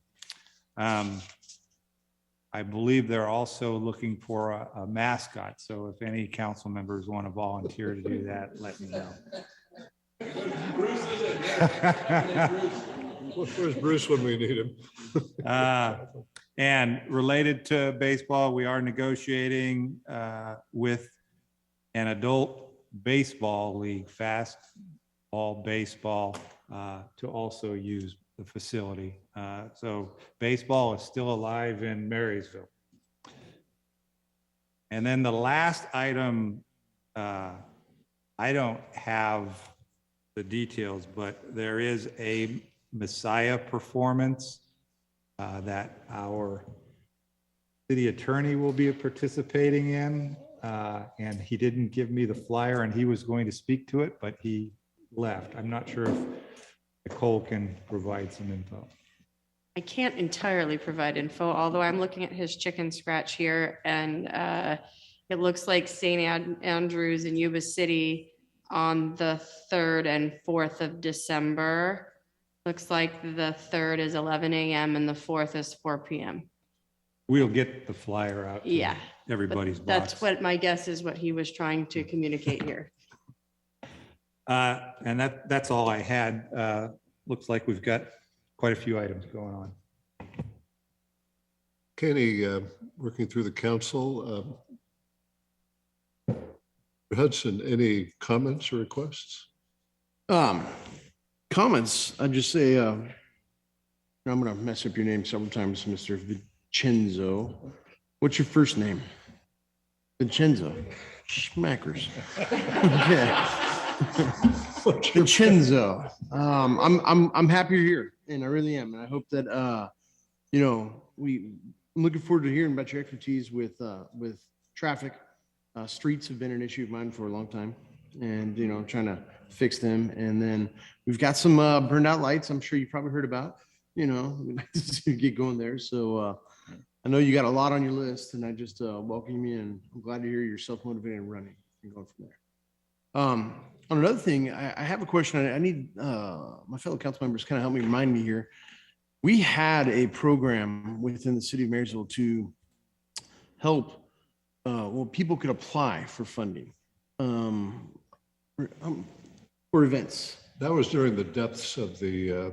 S7: I believe they're also looking for a mascot. So if any council members want to volunteer to do that, let me know.
S3: Where's Bruce when we need him?
S7: And related to baseball, we are negotiating with an adult baseball league, fastball baseball, to also use the facility. So baseball is still alive in Marysville. And then the last item, I don't have the details, but there is a Messiah performance that our city attorney will be participating in. And he didn't give me the flyer, and he was going to speak to it, but he left. I'm not sure if Nicole can provide some info.
S17: I can't entirely provide info, although I'm looking at his chicken scratch here, and it looks like St. Andrews in Yuba City on the 3rd and 4th of December. Looks like the 3rd is 11 a.m. and the 4th is 4 p.m.
S7: We'll get the flyer out to everybody's box.
S17: That's what my guess is, what he was trying to communicate here.
S7: And that's all I had. Looks like we've got quite a few items going on.
S3: Kenny, working through the council. Hudson, any comments or requests?
S8: Comments, I'd just say, I'm going to mess up your name several times, Mr. Vincenzo. What's your first name? Vincenzo. Schmackers. Okay. Vincenzo. I'm happy you're here, and I really am. And I hope that I'm looking forward to hearing about your expertise with traffic Streets have been an issue of mine for a long time, and I'm trying to fix them. And then we've got some burned out lights. I'm sure you probably heard about. We'd like to get going there. So I know you got a lot on your list, and I just welcome you, and I'm glad to hear you're self-motivated and running and going from there. On another thing, I have a question. I need my fellow council members kind of help me remind me here. We had a program within the city of Marysville to help, people could apply for funding for events.
S3: That was during the depths of the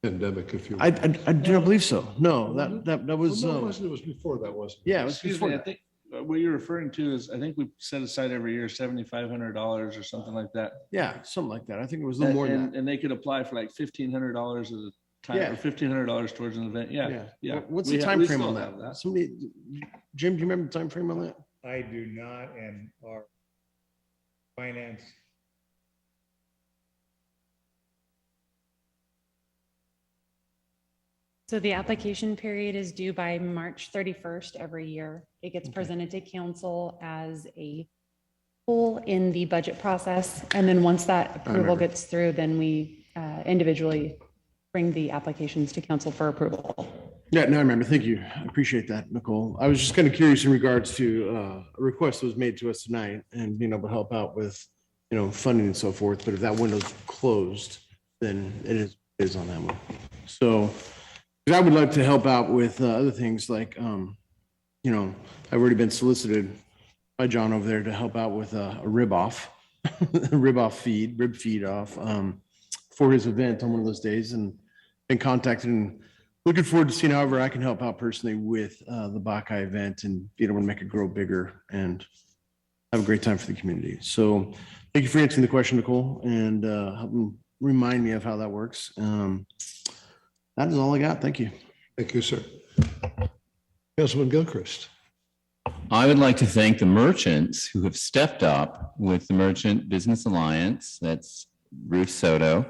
S3: pandemic, if you will.
S8: I do not believe so. No, that was.
S3: Well, no, it wasn't. It was before that, wasn't it?
S8: Yeah, it was
S9: Excuse
S8: before
S9: me, I
S8: that.
S9: think what you're referring to is, I think we set aside every year $7,500 or something like that.
S8: Yeah, something like that. I think it was a little more than that.
S9: And they could apply for like $1,500 at a time,
S8: Yeah.
S9: or $1,500 towards an event. Yeah.
S8: What's
S9: We
S8: the
S9: ha-
S8: time
S9: we
S8: frame
S9: still
S8: on
S9: have
S8: that? Somebody, Jim, do you remember the time frame on that?
S7: I do not, and our finance.
S10: So the application period is due by March 31st every year. It gets presented to council as a whole in the budget process. And then once that approval
S8: remember.
S10: gets through, then we individually bring the applications to council for approval.
S8: Yeah, no, I remember. Thank you. I appreciate that, Nicole. I was just kind of curious in regards to a request that was made to us tonight and being able to help out with, funding and so forth. But if that window's closed, then it is on that one. So 'cause I would like to help out with other things like, I've already been solicited by John over there to help out with a rib off, rib feed off for his event on one of those days, and been contacted and looking forward to seeing however I can help out personally with the Bok Kai event and being able to make it grow bigger and have a great time for the community. So thank you for answering the question, Nicole, and helping remind me of how that works. That is all I got. Thank you.
S3: Thank you, sir. Councilman Gilchrist.
S15: I would like to thank the merchants who have stepped up with the Merchant Business Alliance. That's Ruth Soto,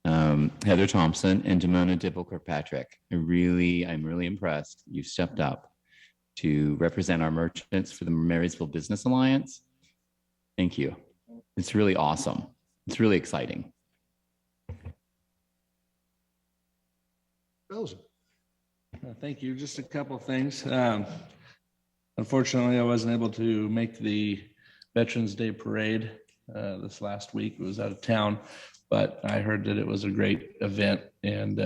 S15: Heather Thompson, and Damona Dibble-Kirkpatrick. I'm really impressed. You stepped up to represent our merchants for the Marysville Business Alliance. Thank you. It's really awesome. It's really exciting.
S9: Thank you. Just a couple of things. Unfortunately, I wasn't able to make the Veterans Day Parade this last week. I was out of town, but I heard that it was a great event and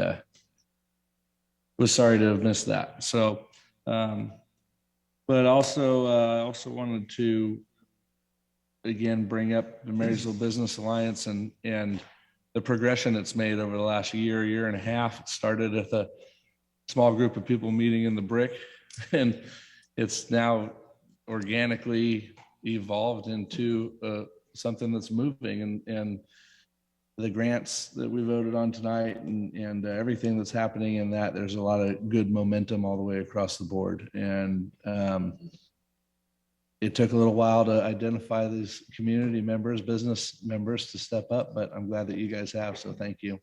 S9: was sorry to have missed that. So, but I also wanted to again bring up the Marysville Business Alliance and the progression it's made over the last year and a half. It started with a small group of people meeting in the Brick, and it's now organically evolved into something that's moving, and the grants that we voted on tonight and everything that's happening in that, there's a lot of good momentum all the way across the board. And it took a little while to identify these community members, business members to step up, but I'm glad that you guys have, so thank you.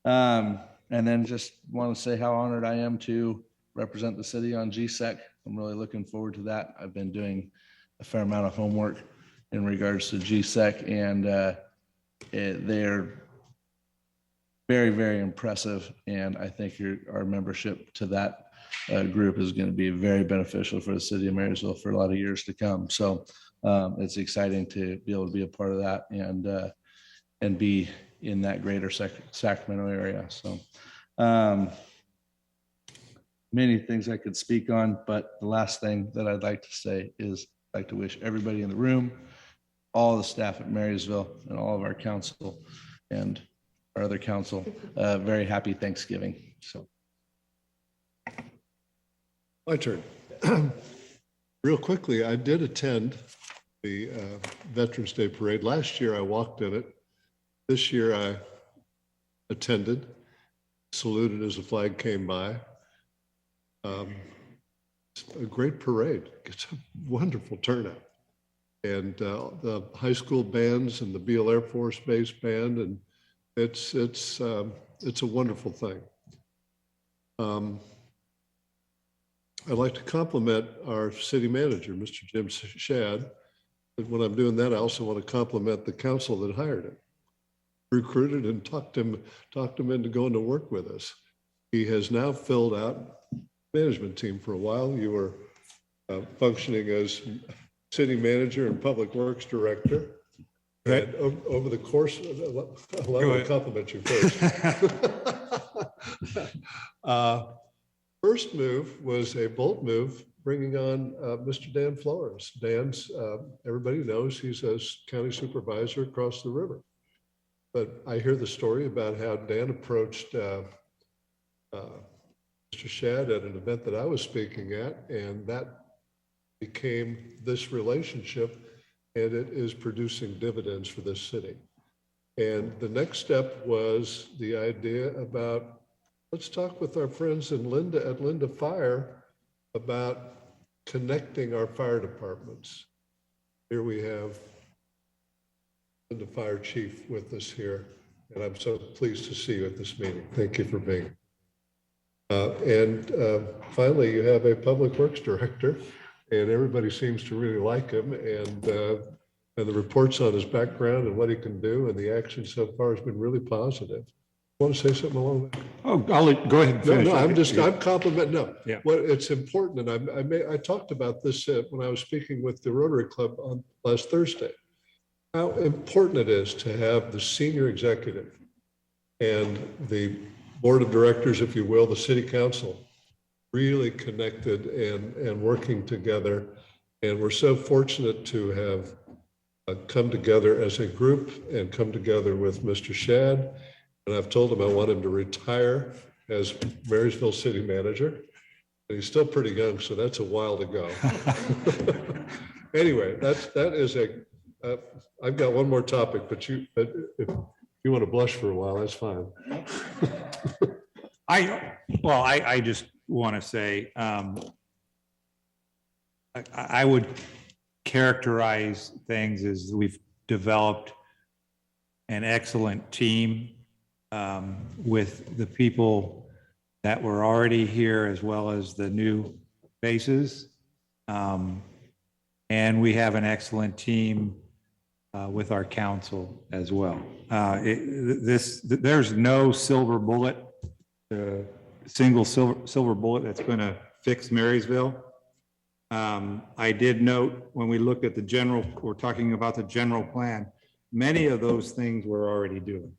S9: And then just want to say how honored I am to represent the city on GSEC. I'm really looking forward to that. I've been doing a fair amount of homework in regards to GSEC, and they're very, very impressive. And I think our membership to that group is going to be very beneficial for the city of Marysville for a lot of years to come. So it's exciting to be able to be a part of that and be in that greater Sacramento area. So many things I could speak on, but the last thing that I'd like to say is I'd like to wish everybody in the room, all the staff at Marysville, and all of our council and our other council, very happy Thanksgiving. So.
S3: My turn. Real quickly, I did attend the Veterans Day Parade. Last year, I walked in it. This year, I attended, saluted as the flag came by. It's a great parade. It's a wonderful turnout. And the high school bands and the Beale Air Force Base Band, and it's a wonderful thing. I'd like to compliment our city manager, Mr. Jim Shad. But when I'm doing that, I also want to compliment the council that hired him, recruited and talked him into going to work with us. He has now filled out management team. For a while, you were functioning as city manager and public works director.
S7: Right.
S3: And over the course, allow me to compliment you first. First move was a bold move, bringing on Mr. Dan Flores. Dan's, everybody knows he's a county supervisor across the river. But I hear the story about how Dan approached Mr. Shad at an event that I was speaking at, and that became this relationship, and it is producing dividends for this city. And the next step was the idea about, let's talk with our friends in Linda Fire about connecting our fire departments. Here we have the fire chief with us here, and I'm so pleased to see you at this meeting. Thank you for being here. Finally, you have a public works director, and everybody seems to really like him, and the reports on his background and what he can do and the action so far has been really positive. Want to say something along that?
S7: Oh, go ahead and finish.
S3: I'm complimenting. No,
S7: yeah.
S3: What it's important, and I talked about this when I was speaking with the Rotary Club on last Thursday. How important it is to have the senior executive and the board of directors, if you will, the city council, really connected and working together. And we're so fortunate to have come together as a group and come together with Mr. Shad. And I've told him I want him to retire as Marysville city manager. And he's still pretty young, so that's a while to go. Anyway, that is I've got one more topic, but if you want to blush for a while, that's fine.
S7: I just want to say, I would characterize things as we've developed an excellent team with the people that were already here as well as the new faces. And we have an excellent team with our council as well. There's no silver bullet, single silver bullet that's going to fix Marysville. I did note when we looked at we're talking about the general plan, many of those things we're already doing.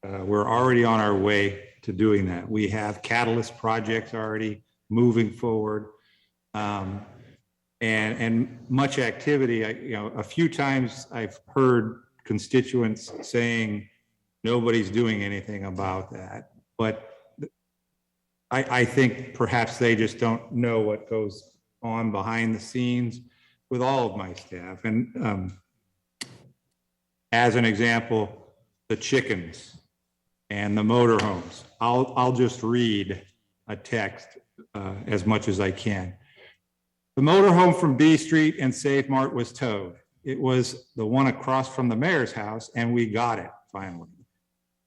S7: We're already on our way to doing that. We have catalyst projects already moving forward. And much activity. A few times I've heard constituents saying nobody's doing anything about that, but I think perhaps they just don't know what goes on behind the scenes with all of my staff. And as an example, the chickens and the motorhomes. I'll just read a text as much as I can. The motorhome from B Street and Safe Mart was towed. It was the one across from the mayor's house, and we got it finally.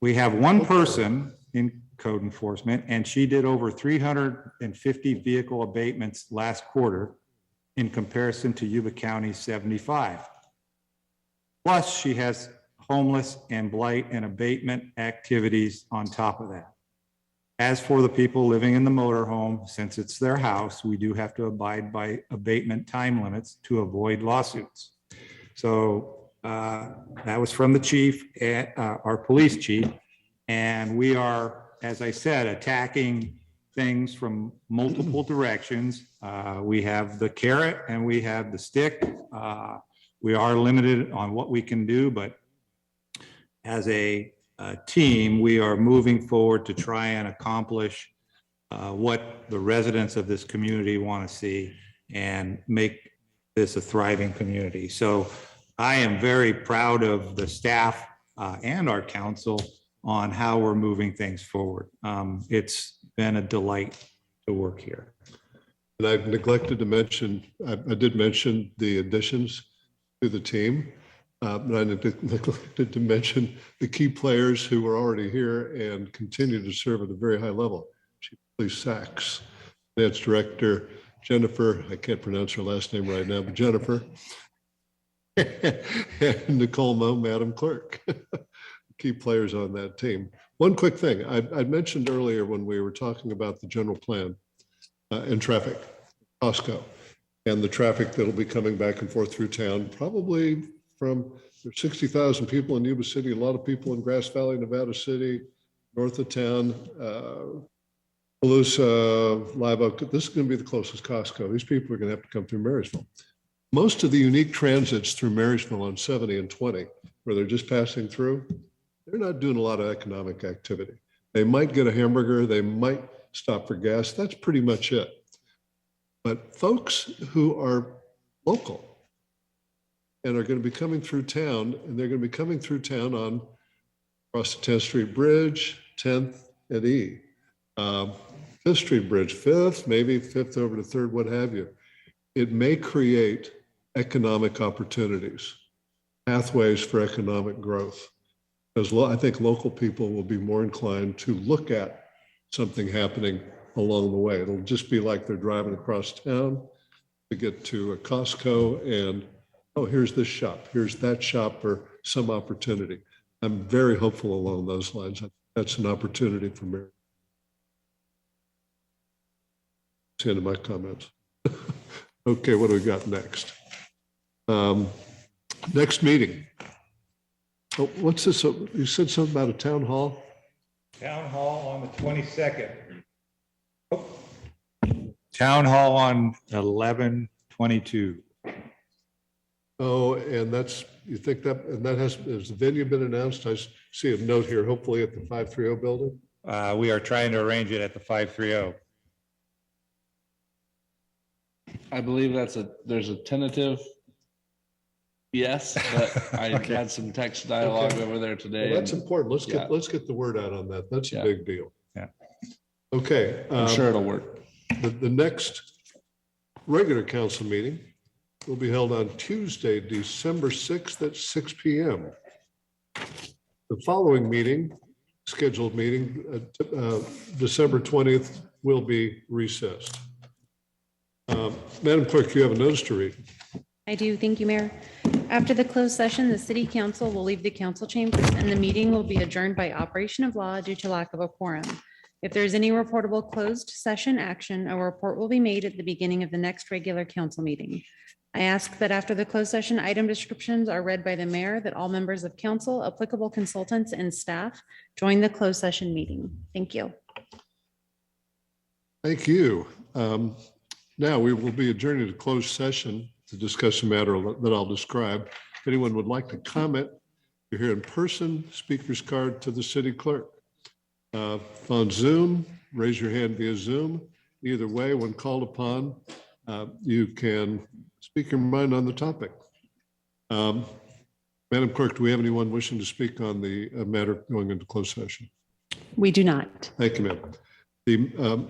S7: We have one person in code enforcement, and she did over 350 vehicle abatements last quarter in comparison to Yuba County's 75. Plus, she has homeless and blight and abatement activities on top of that. As for the people living in the motorhome, since it's their house, we do have to abide by abatement time limits to avoid lawsuits. So that was from the chief, our police chief, and we are, as I said, attacking things from multiple directions. We have the carrot and we have the stick. We are limited on what we can do, but as a team, we are moving forward to try and accomplish what the residents of this community want to see and make this a thriving community. So I am very proud of the staff and our council on how we're moving things forward. It's been a delight to work here.
S3: And I've neglected to mention, I did mention the additions to the team. But I neglected to mention the key players who are already here and continue to serve at a very high level. Chief of Police Sachs, Finance Director Jennifer, I can't pronounce her last name right now, but Jennifer. And Nicole Moe, Madam Clerk. Key players on that team. One quick thing, I mentioned earlier when we were talking about the general plan and traffic, Costco, and the traffic that'll be coming back and forth through town, probably from, there's 60,000 people in Yuba City, a lot of people in Grass Valley, Nevada City, north of town, Payable, Live Oak. This is going to be the closest Costco. These people are going to have to come through Marysville. Most of the unique transits through Marysville on 70 and 20, where they're just passing through, they're not doing a lot of economic activity. They might get a hamburger, they might stop for gas. That's pretty much it. But folks who are local and are going to be coming through town, and they're going to be coming through town on across the 10th Street Bridge, 10th and E, 5th Street Bridge, 5th, maybe 5th over to 3rd, what have you. It may create economic opportunities, pathways for economic growth. Because I think local people will be more inclined to look at something happening along the way. It'll just be like they're driving across town to get to a Costco and, oh, here's this shop, here's that shop, or some opportunity. I'm very hopeful along those lines. That's an opportunity for me. That's the end of my comments. Okay, what do we got next? Next meeting. Oh, what's this? You said something about a town hall?
S7: Town hall on the 22nd. Oh. Town hall on 11/22.
S3: Oh, and that's, you think that, and that has the venue been announced? I see a note here, hopefully at the 530 building.
S7: We are trying to arrange it at the 530.
S9: I believe there's a tentative yes, but I
S3: Okay.
S9: had some text dialogue
S3: Okay.
S9: over there today.
S3: Well, that's
S9: and
S3: important. Let's
S9: yeah.
S3: get the word out on that. That's
S9: Yeah.
S3: a big deal.
S7: Yeah.
S3: Okay.
S9: I'm sure it'll work.
S3: The next regular council meeting will be held on Tuesday, December 6th at 6 p.m. The following meeting, scheduled meeting, December 20th, will be recessed. Madam Clerk, you have a notice to read.
S10: I do. Thank you, Mayor. After the closed session, the city council will leave the council chambers and the meeting will be adjourned by operation of law due to lack of a quorum. If there is any reportable closed session action, a report will be made at the beginning of the next regular council meeting. I ask that after the closed session item descriptions are read by the mayor, that all members of council, applicable consultants, and staff join the closed session meeting. Thank you.
S3: Thank you. Now we will be adjourning to closed session to discuss a matter that I'll describe. If anyone would like to comment, you're here in person, speaker's card to the city clerk. On Zoom, raise your hand via Zoom. Either way, when called upon, you can speak your mind on the topic. Madam Clerk, do we have anyone wishing to speak on the matter going into closed session?
S10: We do not.
S3: Thank you, ma'am. The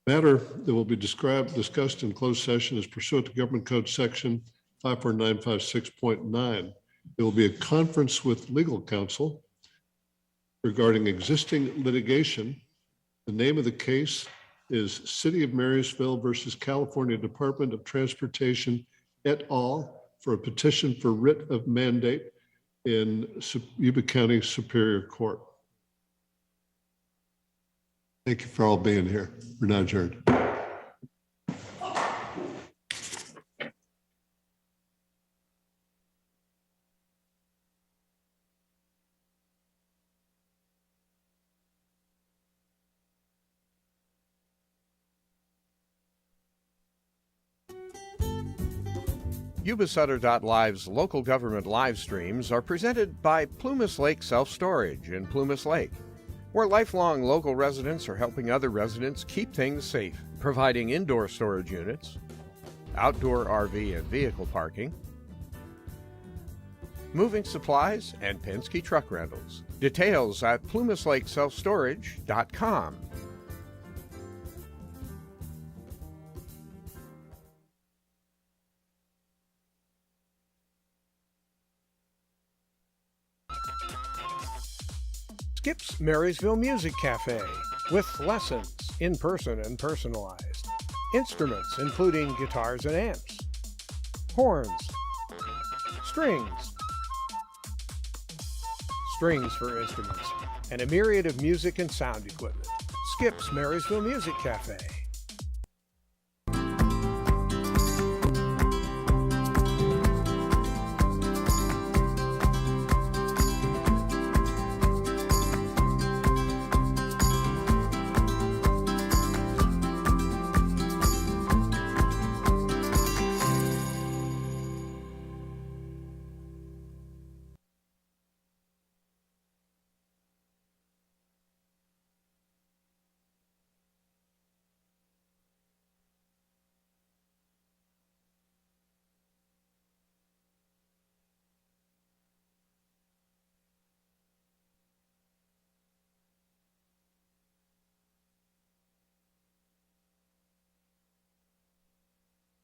S3: matter that will be discussed in closed session is pursuant to Government Code Section 54956.9. There will be a conference with legal counsel regarding existing litigation. The name of the case is City of Marysville versus California Department of Transportation et al. For a petition for writ of mandate in Yuba County Superior Court. Thank you for all being here. We're now adjourned.
S1: Yuba-Sutter.live's local government live streams are presented by Plumas Lake Self-Storage in Plumas Lake, where lifelong local residents are helping other residents keep things safe, providing indoor storage units, outdoor RV and vehicle parking, moving supplies, and Penske truck rentals. Details at plumaslakeselfstorage.com. Skip's Marysville Music Cafe with lessons in person and personalized. instruments including guitars and amps, horns, strings for instruments, and a myriad of music and sound equipment. Skip's Marysville Music Cafe.